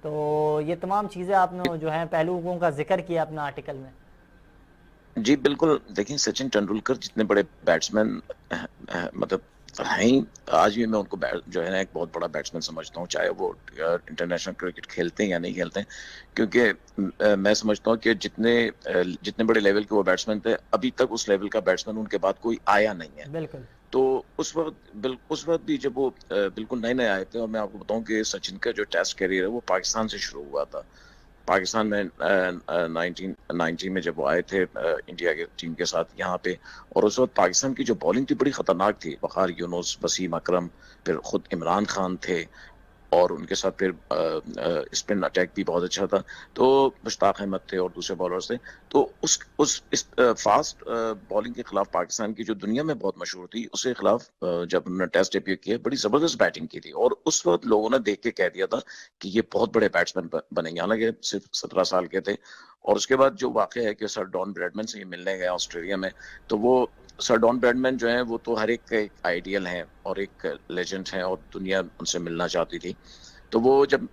A: तो ये तमाम चीज़ें आपने जो है पहलुओं का जिक्र किया अपना आर्टिकल में।
D: जी बिल्कुल, देखिए सचिन तेंदुलकर जितने बड़े बैट्समैन मतलब हैं ही, आज भी मैं उनको जो है ना एक बहुत बड़ा बैट्समैन समझता हूँ, चाहे वो इंटरनेशनल क्रिकेट खेलते हैं या नहीं खेलते हैं, क्योंकि मैं समझता हूँ कि जितने बड़े लेवल के वो बैट्समैन थे, अभी तक उस लेवल का बैट्समैन उनके बाद कोई आया नहीं है।
A: बिल्कुल
D: तो उस वक्त भी जब वो बिल्कुल नए नए आए थे, और मैं आपको बताऊं कि सचिन का जो टेस्ट करियर है वो पाकिस्तान से शुरू हुआ था। पाकिस्तान में 1990 में जब वो आए थे इंडिया के टीम के साथ यहाँ पे, और उस वक्त पाकिस्तान की जो बॉलिंग थी बड़ी खतरनाक थी। वक़ार यूनुस, वसीम अकरम, फिर खुद इमरान खान थे, और उनके साथ फिर स्पिन अटैक भी बहुत अच्छा था, तो मुश्ताक अहमद थे और दूसरे बॉलर्स थे। तो इस फास्ट बॉलिंग के खिलाफ पाकिस्तान की जो दुनिया में बहुत मशहूर थी, उसके खिलाफ जब उन्होंने टेस्ट डेब्यू किया, बड़ी जबरदस्त बैटिंग की थी, और उस वक्त लोगों ने देख के कह दिया था कि ये बहुत बड़े बैट्समैन बनेंगे, हालांकि सिर्फ 17 साल के थे। और उसके बाद जो वाक़या है कि सर डॉन ब्रैडमैन से ये मिलने गए ऑस्ट्रेलिया में, तो वो सर डॉन ब्रैडमैन जो है वो तो हर एक आइडियल हैं और एक लेजेंड हैं, और दुनिया उनसे मिलना चाहती थी। तो वो जब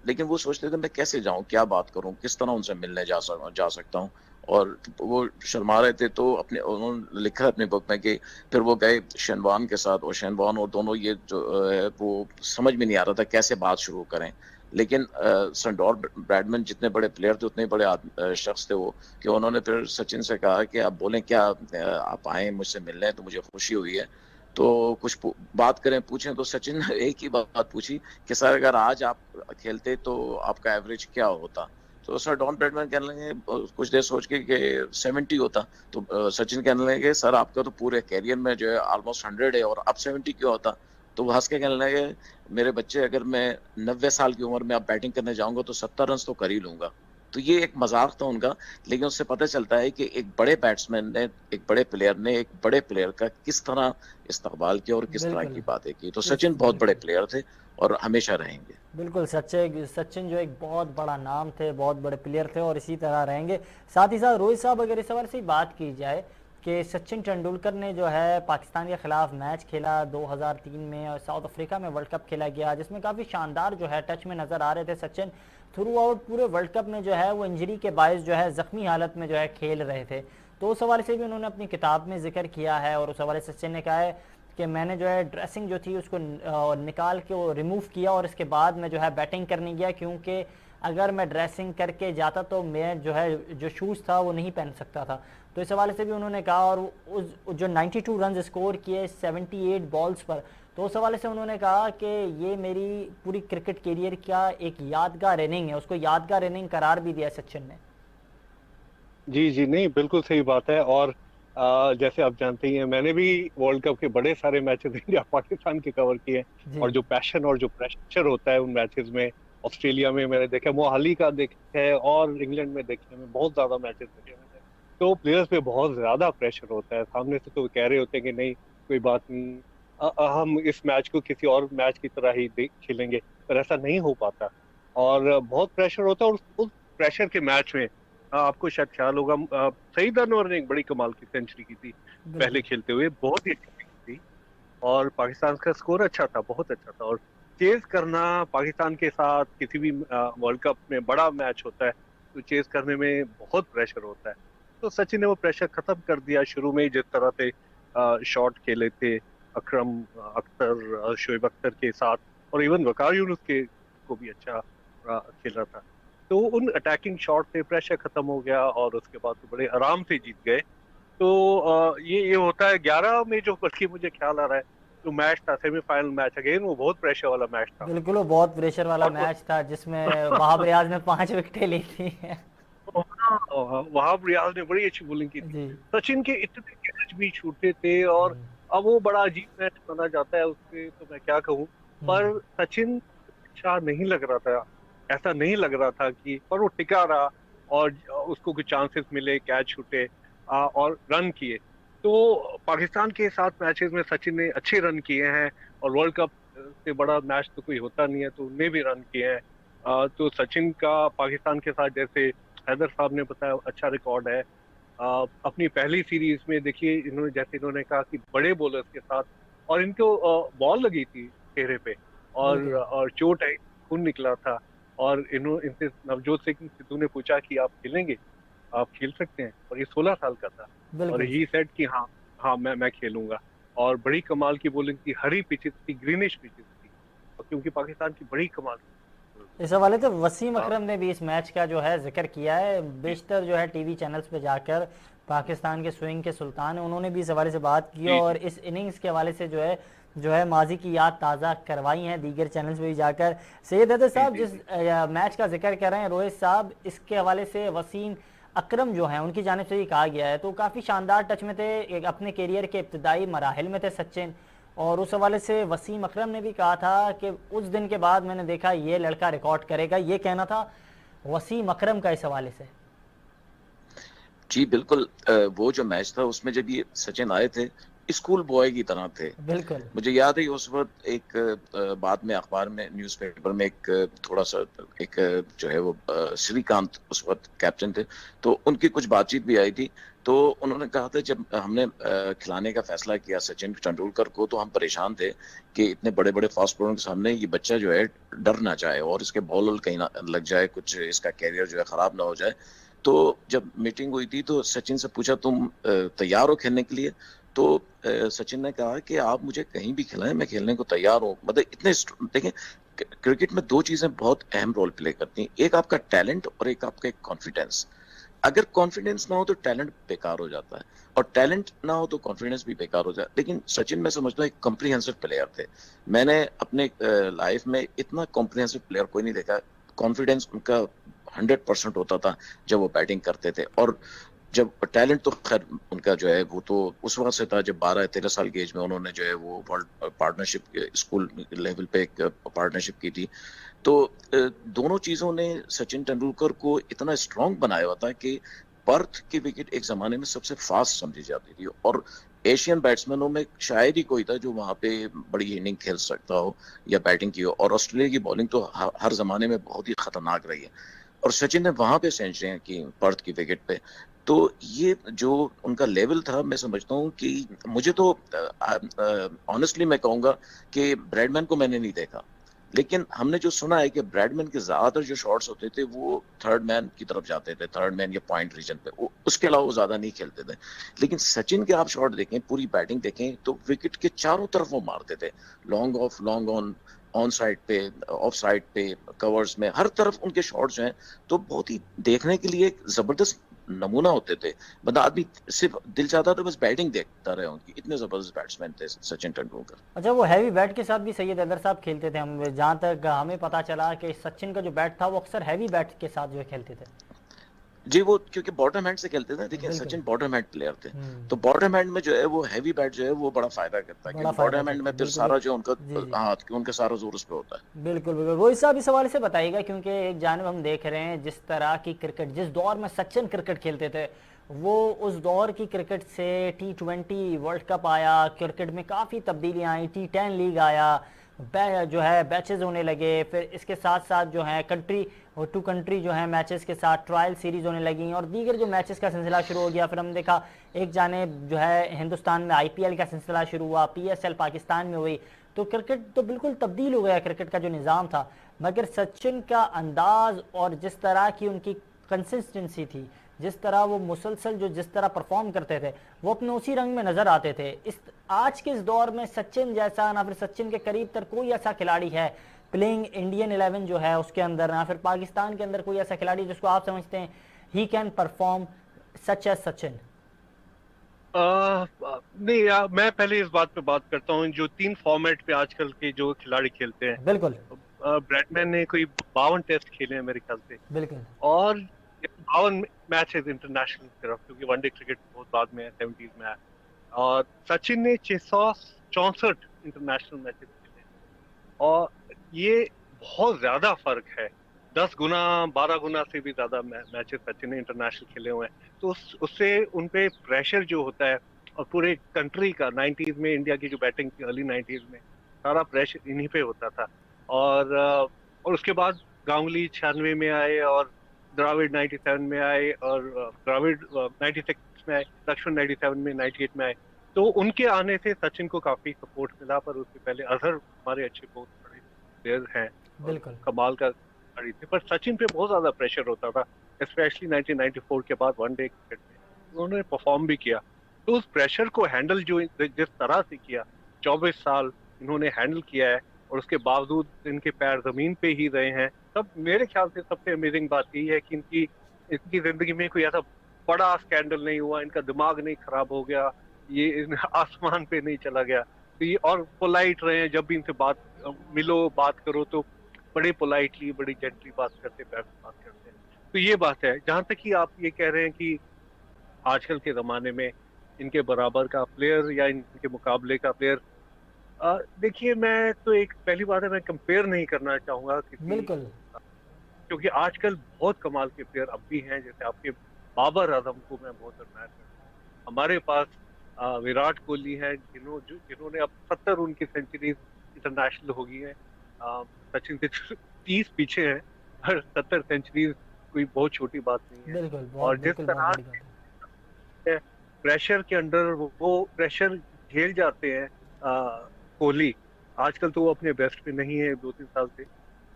D: लेकिन वो सोचते थे मैं कैसे जाऊं, क्या बात करूं, किस तरह उनसे मिलने जा सकता हूं, और वो शर्मा रहे थे। तो उन्होंने लिखा अपने बुक में कि फिर वो गए शेनवान के साथ, और शेनवान और दोनों ये जो है वो समझ में नहीं आ रहा था कैसे बात शुरू करें। लेकिन सर डॉन ब्रैडमैन जितने बड़े प्लेयर थे, उतने बड़े शख्स थे वो, कि उन्होंने फिर सचिन से कहा कि आप बोलें क्या, आप आए मुझसे मिलने, तो मुझे खुशी हुई है, तो कुछ बात करें, पूछें। तो सचिन ने एक ही बात पूछी कि सर अगर आज आप खेलते तो आपका एवरेज क्या होता। तो सर डॉन ब्रैडमैन कहने लगे कुछ देर सोच के कि 70 होता। तो सचिन कहने लगे सर आपका तो पूरे कैरियर में जो है ऑलमोस्ट 100 है, और अब 70 क्यों होता। तो वो हंस के कहने लगे मेरे बच्चे, अगर मैं 90 साल की उम्र में अब बैटिंग करने जाऊंगा तो 70 रन तो कर ही लूंगा। तो ये एक मजाक था उनका, लेकिन उससे पता चलता है कि एक बड़े बैट्समैन ने, एक बड़े प्लेयर ने एक बड़े प्लेयर का किस तरह इस्तेमाल किया और किस तरह
A: बिल्कुल
D: की बातें की। तो सचिन बहुत बड़े प्लेयर थे और हमेशा रहेंगे।
A: बिल्कुल सचिन जो एक बहुत बड़ा नाम थे, बहुत बड़े प्लेयर थे, और इसी तरह रहेंगे। साथ ही साथ रोहित साहब, अगर इस हवाले से बात की जाए कि सचिन तेंदुलकर ने जो है पाकिस्तान के ख़िलाफ़ मैच खेला 2003 में, और साउथ अफ्रीका में वर्ल्ड कप खेला गया, जिसमें काफ़ी शानदार जो है टच में नज़र आ रहे थे सचिन। थ्रू आउट पूरे वर्ल्ड कप में जो है वो इंजरी के बायस जो है ज़ख्मी हालत में जो है खेल रहे थे। तो उस हवाले से भी उन्होंने अपनी किताब में जिक्र किया है, और उस हवाले से सचिन ने कहा है कि मैंने जो है ड्रेसिंग जो थी उसको निकाल के वो रिमूव किया, और इसके बाद मैं जो है बैटिंग करने गया, क्योंकि अगर मैं ड्रेसिंग करके जाता तो मैं जो है जो शूज़ था वो नहीं पहन सकता था। तो इस हवाले से भी उन्होंने कहा, और उस जो 92 रन स्कोर किए 78 बॉल्स पर, तो उस हवाले से उन्होंने कहा कि ये मेरी पूरी क्रिकेट करियर का एक यादगार इनिंग है, उसको यादगार इनिंग करार भी दिया सचिन ने।
C: जी जी, नहीं बिल्कुल सही बात है। और जैसे आप जानते ही हैं, मैंने भी वर्ल्ड कप के बड़े सारे मैचेस इंडिया पाकिस्तान के कवर किए,
A: जी
C: और जो पैशन और जो प्रेशर होता है उन मैचेस में, ऑस्ट्रेलिया में मैंने देखा, मोहाली का देखा है, और इंग्लैंड में देखे में बहुत ज्यादा मैचेस देखे मैंने। तो प्लेयर्स पे बहुत ज्यादा प्रेशर होता है, सामने से तो कह रहे होते हैं कि नहीं कोई बात नहीं, हम इस मैच को किसी और मैच की तरह ही खेलेंगे, पर ऐसा नहीं हो पाता। और बहुत प्रेशर होता है, और उस प्रेशर के मैच में आपको शायद ख्याल होगा, सईद अनवर ने एक बड़ी कमाल की सेंचुरी की थी पहले
A: बिल्कुल
C: खेलते हुए, बहुत ही अच्छी की थी। और पाकिस्तान का स्कोर अच्छा था, बहुत अच्छा था। और चेज करना पाकिस्तान के साथ किसी भी वर्ल्ड कप में बड़ा मैच होता है तो चेज करने में बहुत प्रेशर होता है। तो सचिन ने वो प्रेशर खत्म कर दिया शुरू में ही, जिस तरह से शॉट खेले थे अकरम अख्तर, शोएब अख्तर के साथ, और इवन वकार यूनुस के को भी अच्छा खेल रहा था। तो उन अटैकिंग शॉट से प्रेशर खत्म हो गया और उसके बाद तो बड़े आराम से जीत गए। तो ये होता है 11 में जो, बल्कि मुझे ख्याल आ रहा है जो मैच था सेमीफाइनल मैच, अगेन वो बहुत प्रेशर वाला मैच था।
A: बिल्कुल, वो बहुत प्रेशर वाला
C: और
A: मैच था जिसमें वहाब रियाज ने 5 विकेटें ली थी।
C: वहाब रियाज ने बड़ी अच्छी बॉलिंग की थी।
A: जी।
C: सचिन के इतने कैच भी छूटे थे, और अब वो बड़ा अजीब मैच माना जाता है उससे, तो मैं क्या कहूँ। पर सचिन अच्छा नहीं लग रहा था, ऐसा नहीं लग रहा था कि, पर वो टिका रहा और उसको कुछ चांसेस मिले, कैच छूटे और रन किए। तो पाकिस्तान के साथ मैचेस में सचिन ने अच्छे रन किए हैं, और वर्ल्ड कप से बड़ा मैच तो कोई होता नहीं है, तो उनने भी रन किए हैं। तो सचिन का पाकिस्तान के साथ, जैसे हैदर साहब ने बताया, अच्छा रिकॉर्ड है। अपनी पहली सीरीज में देखिए, इन्होंने जैसे इन्होंने कहा कि बड़े बॉलर्स के साथ, और इनको बॉल लगी थी चेहरे पे,
A: बिल्कुल।
C: और चोट आई, खून निकला था। और इनसे नवजोत सिंह सिद्धू ने पूछा कि आप खेलेंगे, आप खेल सकते हैं, और ये 16 साल का था। और
A: बिल्कुल।
C: ही सेड कि हाँ, हाँ मैं खेलूंगा। और बड़ी कमाल की बॉलिंग थी, हरी पिचेस थी, ग्रीनिश पिचेस थी, और क्योंकि पाकिस्तान की बड़ी कमाल की।
A: इस हवाले से वसीम
C: हाँ
A: अकरम ने भी इस मैच का जो है जिक्र किया है,
C: जी
A: बेशतर जो है टीवी चैनल्स पे जाकर। पाकिस्तान के स्विंग के सुल्तान है, उन्होंने भी इस हवाले से बात की
C: जी
A: और
C: जी
A: इस इनिंग्स के हवाले से जो है माजी की याद ताज़ा करवाई हैं दीगर चैनल्स पे भी जाकर। सैयद हैदर
C: जी
A: साहब,
C: जी
A: जिस
C: जी
A: मैच का जिक्र कर रहे हैं रोहित साहब, इसके हवाले से वसीम अकरम जो हैं उनकी जानिब से ये कहा गया है, तो काफ़ी शानदार टच में थे, एक अपने करियर के इब्तदाई मराहिल में थे सचिन। और उस हवाले से वसीम अकरम ने भी कहा था कि उस दिन के बाद मैंने देखा ये लड़का रिकॉर्ड करेगा, ये कहना था वसीम अकरम का इस हवाले से।
D: जी बिल्कुल। वो जो मैच था उसमें जब ये सचिन आए थे, स्कूल बॉय की तरह थे।
A: बिल्कुल।
D: मुझे याद है उस वक्त एक बाद में अखबार में, न्यूज़पेपर में एक थोड़ा सा एक जो है वो श्रीकांत उस वक्त कैप्टन थे, तो उनकी कुछ बातचीत भी आई थी। तो उन्होंने कहा था जब हमने खिलाने का फैसला किया सचिन तेंदुलकर को, तो हम परेशान थे कि इतने बड़े बड़े फास्ट बॉलर के सामने ये बच्चा जो है डर ना जाए और इसके बॉल कहीं ना लग जाए, कुछ इसका कैरियर जो है खराब ना हो जाए। तो जब मीटिंग हुई थी तो सचिन से पूछा तुम तैयार हो खेलने के लिए? तो सचिन ने कहा कि आप मुझे कहीं भी खिलाएं, मैं खेलने को तैयार हूँ। मतलब इतने देखें, क्रिकेट में दो चीजें बहुत अहम रोल प्ले करती हैं, एक आपका टैलेंट और एक आपका कॉन्फिडेंस। अगर कॉन्फिडेंस ना हो तो टैलेंट बेकार हो जाता है, और टैलेंट ना हो तो कॉन्फिडेंस भी बेकार हो जाता है। लेकिन सचिन, मैं समझता हूँ, एक कॉम्प्रिहेंसिव प्लेयर थे। मैंने अपने लाइफ में इतना कॉम्प्रिहेंसिव प्लेयर कोई नहीं देखा। कॉन्फिडेंस उनका 100% होता था जब वो बैटिंग करते थे, और जब टैलेंट तो खैर उनका जो है वो तो उस वक्त से था जब 12-13 साल की एज में उन्होंने जो है वो वर्ल्ड पार्टनरशिप स्कूल लेवल पे एक पार्टनरशिप की थी। तो दोनों चीजों ने सचिन तेंदुलकर को इतना स्ट्रांग बनाया हुआ था कि पर्थ की विकेट एक जमाने में सबसे फास्ट समझी जाती थी, और एशियन बैट्समैनों में शायद ही कोई था जो वहां पे बड़ी इनिंग खेल सकता हो या बैटिंग की हो। और ऑस्ट्रेलिया की बॉलिंग तो हर जमाने में बहुत ही खतरनाक रही है, और सचिन ने वहां पे सेंचुरियां की पर्थ की विकेट पे। तो ये जो उनका लेवल था, मैं समझता हूँ कि मुझे तो ऑनेस्टली मैं कहूंगा कि ब्रैडमैन को मैंने नहीं देखा, लेकिन हमने जो सुना है कि ब्रैडमैन के ज्यादातर जो शॉट्स होते थे वो थर्ड मैन की तरफ जाते थे, थर्ड मैन या पॉइंट रीजन पे, उसके अलावा वो ज्यादा नहीं खेलते थे। लेकिन सचिन के आप शॉट देखें, पूरी बैटिंग देखें, तो विकेट के चारों तरफ वो मारते थे, long off, long on side पे, ऑफ साइड पे, कवर्स में, हर तरफ उनके शॉट्स हैं। तो बहुत ही देखने के लिए एक जबरदस्त नमूना होते थे। मतलब आदमी सिर्फ दिल चाहता था बस बैटिंग देखता रहे, उनकी इतने जबरदस्त बैट्समैन थे सचिन तेंदुलकर।
A: अच्छा, वो हैवी बैट के साथ भी सैयद हैदर साहब खेलते थे, हम जहाँ तक हमें पता चला कि सचिन का जो बैट था वो अक्सर हैवी बैट के साथ जो है खेलते थे।
D: जी, वो क्योंकि बॉटम हैंड से खेलते थे। देखिए
A: बिल्कुल।
D: सचिन बॉटम हैंड प्लेयर थे, तो बॉटम हैंड में जो है वो हैवी बैट जो है वो बड़ा फायदा करता है,
A: बड़ा
D: क्योंकि
A: फायदा
D: बॉटम हैंड
A: करता
D: में
A: है,
D: फिर
A: बिल्कुल।
D: सारा जो उनका
A: जी जी।
D: हाँ, उनका सारा जोर उस पर होता है।
A: बिल्कुल बिल्कुल, रोहित साहब इस हवाले से बताइएगा, क्योंकि एक जानब हम देख रहे हैं जिस तरह की क्रिकेट, जिस दौर में सचिन क्रिकेट खेलते थे, वो उस दौर की क्रिकेट से T20 वर्ल्ड कप आया, क्रिकेट में काफ़ी तब्दीलियाँ आई, T10 लीग आया, जो है बैचेस होने लगे, फिर इसके साथ साथ जो है कंट्री टू कंट्री जो है मैचेस के साथ ट्रायल सीरीज होने लगी और दीगर जो मैचेस का सिलसिला शुरू हो गया। फिर हम देखा एक जानिब जो है हिंदुस्तान में IPL का सिलसिला शुरू हुआ, PSL पाकिस्तान में हुई, तो क्रिकेट तो बिल्कुल तब्दील हो गया क्रिकेट का जो निज़ाम था। मगर सचिन का अंदाज और जिस तरह की उनकी कंसिस्टेंसी थी, जिस तरह वो मुसलसल जो जिस तरह परफॉर्म करते थे, वो अपने उसी रंग में नज़र आते थे। इस आज के इस दौर में सचिन जैसा ना फिर सचिन के करीब तर कोई ऐसा खिलाड़ी है प्लेइंग इंडियन 11 जो है उसके अंदर, ना फिर पाकिस्तान के अंदर कोई ऐसा खिलाड़ी जिसको आप समझते हैं he can perform such as Sachin.
C: नहीं मैं पहले इस बात पे बात करता हूँ, जो 3 फॉर्मेट पे आजकल के जो खिलाड़ी खेलते हैं।
A: बिल्कुल।
C: ब्रैडमैन ने कोई 52 टेस्ट खेले हैं मेरे ख्याल से।
A: बिल्कुल।
C: और 52 मैचेस इंटरनेशनल तरफ, क्योंकि वनडे क्रिकेट बहुत बाद में है, 70s में आया। और सचिन ने 664 इंटरनेशनल मैचेस खेले और ये बहुत ज्यादा फर्क है, 10 गुना 12 गुना से भी ज्यादा मैचेस सचिन ने इंटरनेशनल खेले हुए हैं। तो उससे उन पे प्रेशर जो होता है, और पूरे कंट्री का 90s में इंडिया की जो बैटिंग थी अर्ली 90s में, सारा प्रेशर इन्हीं पे होता था। और उसके बाद गांगुली 96 में आए और द्रविड़ 97 में आए और द्रविड़ 96 में आए, लक्ष्मण 97 में, 98 में आए। तो उनके आने से सचिन को काफी सपोर्ट मिला। पर उससे पहले अजहर हमारे अच्छे बहुत बड़े प्लेयर हैं,
A: बिल्कुल
C: कमाल का खिलाड़ी थे, पर सचिन पे बहुत ज्यादा प्रेशर होता था, स्पेशली 1994 के बाद वनडे क्रिकेट में उन्होंने परफॉर्म भी किया। तो उस प्रेशर को हैंडल जो जिस तरह से किया, 24 साल इन्होंने हैंडल किया है, और उसके बावजूद इनके पैर जमीन पे ही रहे हैं। तब मेरे ख्याल से सबसे अमेजिंग बात यही है कि इनकी जिंदगी में कोई ऐसा बड़ा स्कैंडल नहीं हुआ, इनका दिमाग नहीं खराब हो गया, ये आसमान पे नहीं चला गया। तो ये और पोलाइट रहे हैं, जब भी इनसे मिलो बात करो तो बड़े पोलाइटली, बड़ी जेंटली बात करते हैं। तो ये बात है। जहां तक कि आप ये कह रहे हैं कि आजकल के जमाने में इनके बराबर का प्लेयर या इनके मुकाबले का प्लेयर, देखिए मैं तो एक पहली बात है, मैं कंपेयर नहीं करना चाहूंगा
A: बिल्कुल,
C: क्योंकि आजकल बहुत कमाल के प्लेयर अब भी हैं। जैसे आपके बाबर आजम को मैं बहुत एडमायर करता हूँ। हमारे पास विराट कोहली हैं, जिन्होंने अब 70 उनकी सेंचुरीज इंटरनेशनल हो गई हैं। सचिन से 30 पीछे हैं, और 70 सेंचुरीज कोई बहुत छोटी बात नहीं है।
A: बिल्कुल,
C: और जिस तरह प्रेशर के अंडर वो प्रेशर झेल जाते हैं कोहली, आजकल तो वो अपने बेस्ट पे नहीं है 2-3 साल से,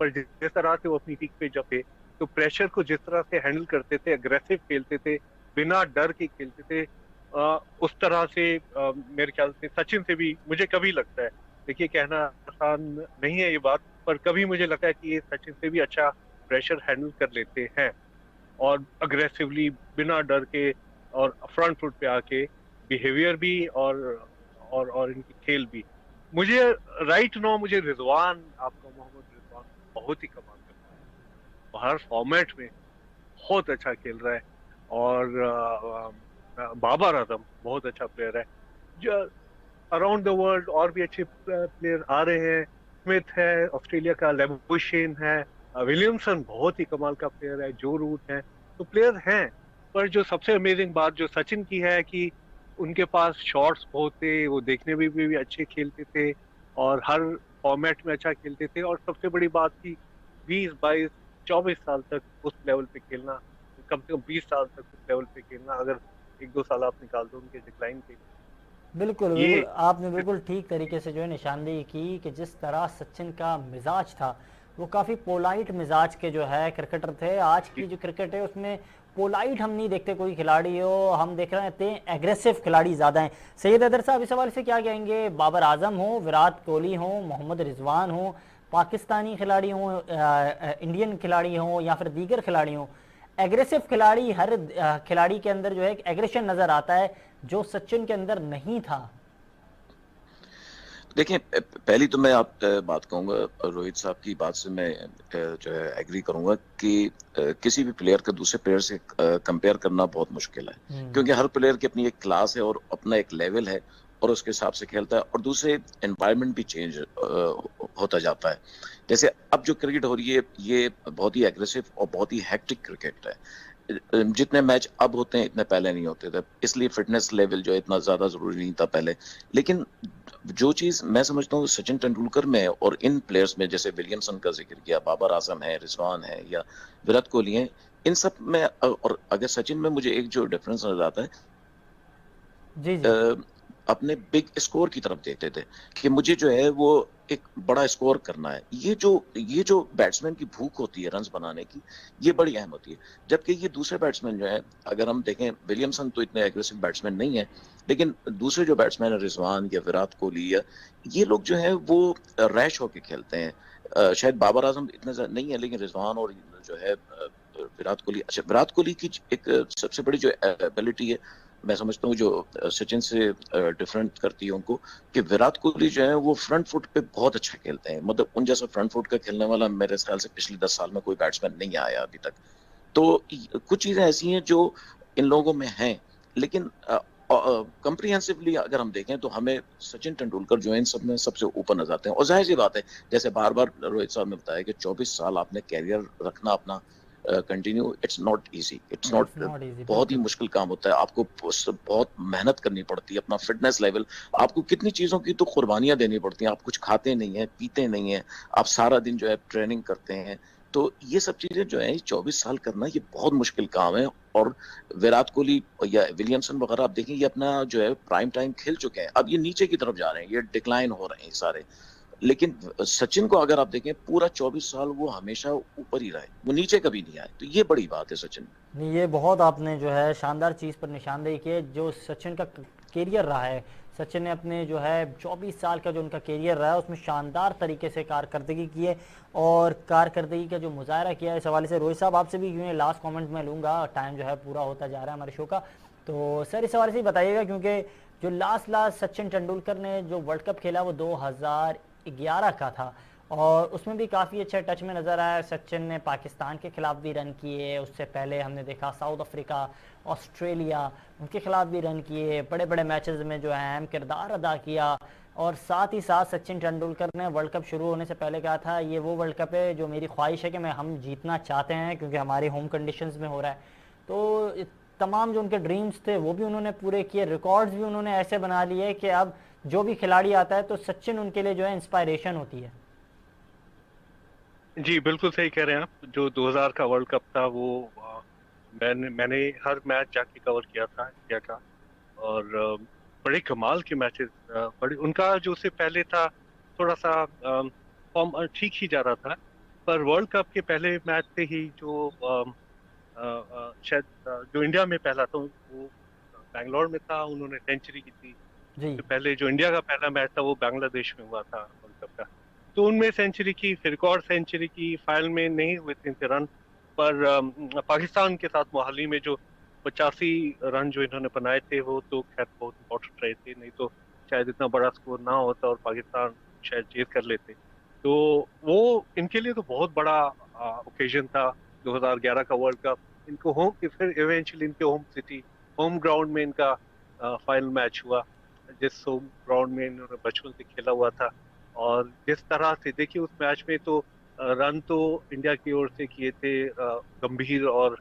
C: पर जिस तरह से वो अपनी पीक पे जब थे, तो प्रेशर को जिस तरह से हैंडल करते थे, अग्रेसिव खेलते थे, बिना डर के खेलते थे, उस तरह से मेरे ख्याल से सचिन से भी मुझे कभी लगता है, देखिए कहना आसान नहीं है ये बात, पर कभी मुझे लगता है कि ये सचिन से भी अच्छा प्रेशर हैंडल कर लेते हैं, और अग्रेसिवली बिना डर के और फ्रंट फुट पे आके बिहेवियर भी और इनकी खेल भी। मुझे राइट नाउ मुझे रिजवान, आपका मोहम्मद रिजवान बहुत ही कमाल करता है, हर फॉर्मेट में बहुत अच्छा खेल रहा है। और बाबर आजम बहुत अच्छा प्लेयर है। जो अराउंड द वर्ल्ड और भी अच्छे प्लेयर आ रहे हैं, स्मिथ है ऑस्ट्रेलिया का, लेबुशेन है, विलियमसन बहुत ही कमाल का प्लेयर है, जो रूट है, तो प्लेयर हैं। पर जो सबसे अमेजिंग बात जो सचिन की है कि उनके पास शॉट्स बहुत थे, वो देखने में भी अच्छे खेलते थे और हर फॉर्मेट में अच्छा खेलते थे। और सबसे बड़ी बात थी 20, 22, 24 साल तक उस लेवल पे खेलना, कम से कम 20 साल तक उस लेवल पे खेलना, अगर 1-2 साल आप निकाल दो उनके डिक्लाइन के।
A: बिल्कुल, आपने बिल्कुल ठीक तरीके से जो है निशानदेही की कि जिस तरह सचिन का मिजाज था, वो काफ़ी पोलाइट मिजाज के जो है क्रिकेटर थे। आज की जो क्रिकेट है उसमें पोलाइट हम नहीं देखते कोई खिलाड़ी हो, हम देख रहे थे एग्रेसिव खिलाड़ी ज़्यादा हैं। सैयद हैदर साहब इस हवाले से क्या कहेंगे? बाबर आजम हो, विराट कोहली हो, मोहम्मद रिजवान हो, पाकिस्तानी खिलाड़ी हो, इंडियन खिलाड़ी हो या फिर दीगर खिलाड़ी हो, एग्रेसिव खिलाड़ी, हर खिलाड़ी के अंदर जो है एग्रेशन नज़र आता है जो सचिन के अंदर नहीं था।
D: देखिए, पहली तो मैं आप बात कहूँगा, रोहित साहब की बात से मैं जो है एग्री करूँगा कि किसी भी प्लेयर का दूसरे प्लेयर से कंपेयर करना बहुत मुश्किल है, क्योंकि हर प्लेयर की अपनी एक क्लास है और अपना एक लेवल है और उसके हिसाब से खेलता है, और दूसरे एनवायरनमेंट भी चेंज होता जाता है। जैसे अब जो क्रिकेट हो रही है ये बहुत ही एग्रेसिव और बहुत ही हेक्टिक क्रिकेट है। जितने मैच अब होते हैं इतने पहले नहीं होते थे, इसलिए फिटनेस लेवल जो है इतना ज़्यादा ज़रूरी नहीं था पहले। लेकिन जो चीज मैं समझता हूँ सचिन तेंदुलकर में और इन प्लेयर्स में, जैसे विलियमसन का जिक्र किया, बाबर आजम है, रिजवान है या विराट कोहली है, इन सब में और अगर सचिन में मुझे एक जो डिफरेंस नजर आता है,
A: जी जी।
D: अपने बिग स्कोर की तरफ देखते थे कि मुझे जो है वो एक बड़ा स्कोर करना है। ये जो बैट्समैन की भूख होती है रन्स बनाने की, ये बड़ी अहम होती है। जबकि ये दूसरे बैट्समैन जो है, अगर हम देखें, विलियमसन तो इतने एग्रेसिव बैट्समैन नहीं है, लेकिन दूसरे जो बैट्समैन है, रिजवान या विराट कोहली या ये लोग जो है वो रैश होके खेलते हैं। शायद बाबर आजम इतना नहीं है, लेकिन रिजवान और जो है विराट कोहली, अच्छा विराट कोहली की एक सबसे बड़ी जो एबिलिटी है, मैं समझता हूँ जो सचिन से डिफरेंट करती है उनको, कि विराट कोहली जो है वो फ्रंट फुट पे बहुत अच्छा खेलते हैं। मतलब उन जैसा फ्रंट फुट का खेलने वाला मेरे ख्याल से पिछले 10 साल में कोई बैट्समैन नहीं आया अभी तक। तो कुछ चीजें ऐसी हैं जो इन लोगों में हैं, लेकिन कंप्रीहेंसिवली अगर हम देखें तो हमें सचिन तेंदुलकर जो है इन सब में सबसे ऊपर नजर आते हैं। और जाहिर सी बात है, जैसे बार बार रोहित साहब ने बताया कि 24 साल आपने कैरियर रखना अपना continue, it's not easy, it's not,
A: it's not easy,
D: बहुत ही
A: बिल्कुल।
D: मुश्किल काम होता है। आपको बहुत मेहनत करनी पड़ती है, अपना फिटनेस लेवल, आपको कितनी चीजों की तो कुर्बानियां देनी पड़ती हैं। आप कुछ खाते नहीं है, पीते नहीं है, आप सारा दिन जो है ट्रेनिंग करते हैं। तो ये सब चीजें जो है 24 साल करना ये बहुत मुश्किल काम है। और विराट कोहली या विलियमसन वगैरह आप देखें, ये अपना जो है प्राइम टाइम खेल चुके हैं, अब ये नीचे की तरफ जा रहे हैं, ये डिक्लाइन हो रहे हैं सारे। लेकिन सचिन को अगर आप देखें, पूरा 24 साल वो हमेशा ऊपर ही रहे, वो नीचे कभी नहीं आए। तो ये बड़ी बात है सचिन।
A: नहीं, ये बहुत आपने जो है शानदार चीज़ पर निशानदेही की है। जो सचिन का कैरियर रहा है, सचिन ने अपने जो है 24 साल का जो उनका कैरियर रहा है उसमें शानदार तरीके से कारकर्दगी की है, और कारकर्दगी का जो मुजाहरा किया है। इस हवाले से रोहित साहब आपसे भी क्योंकि लास्ट कमेंट में लूँगा, टाइम जो है पूरा होता जा रहा है हमारे शो का। तो सर इस हवाले से ही बताइएगा, क्योंकि जो लास्ट सचिन तेंदुलकर ने जो वर्ल्ड कप खेला वो 2011 का था, और उसमें भी काफ़ी अच्छे टच में नज़र आया। सचिन ने पाकिस्तान के खिलाफ भी रन किए, उससे पहले हमने देखा साउथ अफ्रीका, ऑस्ट्रेलिया, उनके खिलाफ भी रन किए, बड़े बड़े मैचेस में जो है अहम किरदार अदा किया। और साथ ही साथ सचिन तेंदुलकर ने वर्ल्ड कप शुरू होने से पहले कहा था, ये वो वर्ल्ड कप है जो मेरी ख्वाहिश है कि हम जीतना चाहते हैं, क्योंकि हमारी होम कंडीशंस में हो रहा है। तो तमाम जो उनके ड्रीम्स थे वो भी उन्होंने पूरे किए, रिकॉर्ड्स भी उन्होंने ऐसे बना लिए कि अब जो भी खिलाड़ी आता है तो सचिन उनके लिए जो है इंस्पायरेशन होती है।
C: जी बिल्कुल सही कह रहे हैं आप। जो 2000 का वर्ल्ड कप था वो मैंने हर मैच जाके कवर किया था इंडिया का, और बड़े कमाल के मैचेस, बड़े उनका जो उससे पहले था थोड़ा सा फॉर्म ठीक ही जा रहा था, पर वर्ल्ड कप के पहले मैच से ही जो शायद जो इंडिया में पहला था वो बैंगलोर में था, उन्होंने सेंचुरी की थी।
A: जी
C: तो पहले जो इंडिया का पहला मैच था वो बांग्लादेश में हुआ था वर्ल्ड कप का, तो उनमें सेंचुरी की, फिर एक और सेंचुरी की, फाइनल में नहीं हुए 3 रन, पर पाकिस्तान के साथ मोहाली में जो 85 रन जो इन्होंने बनाए थे वो तो खैर बहुत इंपॉर्टेंट रहे थे, नहीं तो शायद इतना बड़ा स्कोर ना होता और पाकिस्तान शायद जीत कर लेते। तो वो इनके लिए तो बहुत बड़ा ओकेजन था 2011 का वर्ल्ड कप। इनको होम, फिर इवेंचुअली इनके होम सिटी, होम ग्राउंड में इनका फाइनल मैच हुआ, जिस होम ग्राउंड में इन्होंने बचपन से खेला हुआ था। और जिस तरह से देखिए उस मैच में तो रन तो इंडिया की ओर से किए थे गंभीर और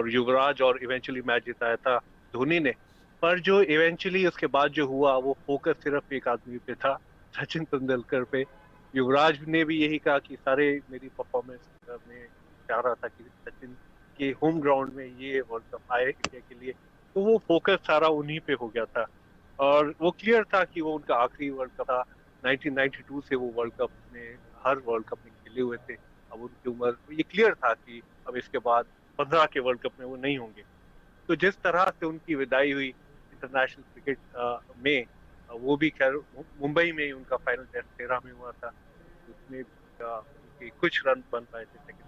C: युवराज, और इवेंचुअली मैच जिताया था धोनी ने। पर जो इवेंचुअली उसके बाद जो हुआ वो फोकस सिर्फ एक आदमी पे था, सचिन तेंदुलकर पे। युवराज ने भी यही कहा कि सारे मेरी परफॉर्मेंस में चाह रहा था कि सचिन के होम ग्राउंड में ये वर्ल्ड कप आए इंडिया के लिए, तो वो फोकस सारा उन्हीं पे हो गया था। और वो क्लियर था कि वो उनका आखिरी वर्ल्ड कप था। 1992 से वो वर्ल्ड कप में, हर वर्ल्ड कप में खेले हुए थे। अब उनकी उम्र, ये क्लियर था कि अब इसके बाद 15 के वर्ल्ड कप में वो नहीं होंगे। तो जिस तरह से उनकी विदाई हुई इंटरनेशनल क्रिकेट में, वो भी खैर मुंबई में ही उनका फाइनल टेस्ट 13 में हुआ था, उसमें उनके कुछ रन बन पाए थे सेकंड।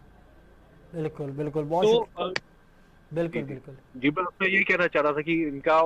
A: बिल्कुल बिल्कुल, बहुत
C: तो जी
A: बिल्कुल
C: जी
A: बिल्कुल।
C: जी, बस मैं ये कहना चाह रहा था कि इनका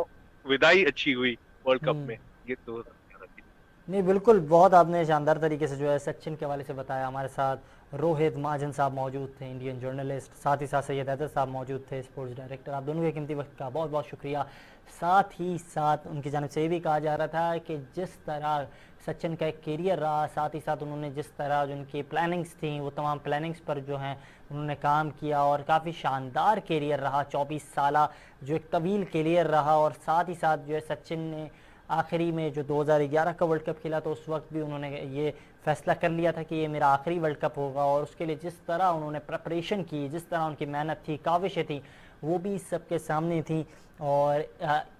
C: विदाई अच्छी हुई वर्ल्ड कप में, ये 2011 की।
A: नहीं बिल्कुल, बहुत आपने शानदार तरीके से जो है सचिन के हवाले से बताया। हमारे साथ रोहित महाजन साहब मौजूद थे, इंडियन जर्नलिस्ट, साथ ही साथ सैयद हैदर साहब मौजूद थे, स्पोर्ट्स डायरेक्टर। आप दोनों के कीमती वक्त का बहुत बहुत शुक्रिया। साथ ही साथ उनकी जानिब से ये भी कहा जा रहा था कि जिस तरह सचिन का एक कैरियर रहा, साथ ही साथ उन्होंने जिस तरह जो उनकी प्लानिंग्स थी वो तमाम प्लानिंग्स पर जो हैं उन्होंने काम किया, और काफ़ी शानदार कैरियर रहा 24 साल, जो एक तवील कैरियर रहा। और साथ ही साथ जो है सचिन ने आखिरी में जो 2011 का वर्ल्ड कप खेला तो उस वक्त भी उन्होंने ये फैसला कर लिया था कि ये मेरा आखिरी वर्ल्ड कप होगा, और उसके लिए जिस तरह उन्होंने प्रिपरेशन की, जिस तरह उनकी मेहनत थी, काविशें थी, वो भी सबके सामने थी। और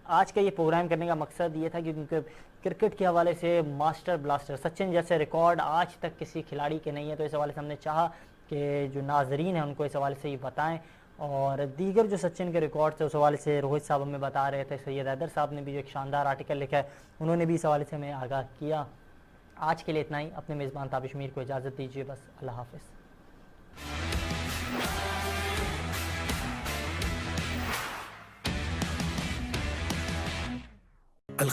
A: आज का ये प्रोग्राम करने का मकसद ये था क्योंकि क्रिकेट के हवाले से मास्टर ब्लास्टर सचिन जैसे रिकॉर्ड आज तक किसी खिलाड़ी के नहीं है, तो इस हवाले से हमने चाहा कि जो नाजरीन हैं उनको इस हवाले से ये बताएं। और दीगर जो सचिन के रिकॉर्ड थे उस हवाले से रोहित साहब हमें बता रहे थे, सैयद हैदर साहब ने भी जो एक शानदार आर्टिकल लिखा है उन्होंने भी इस हवाले से हमें आगाह किया। आज के लिए इतना ही। अपने मेज़बान ताबिश मीर को इजाज़त दीजिए, बस अल्लाह हाफ़िज़।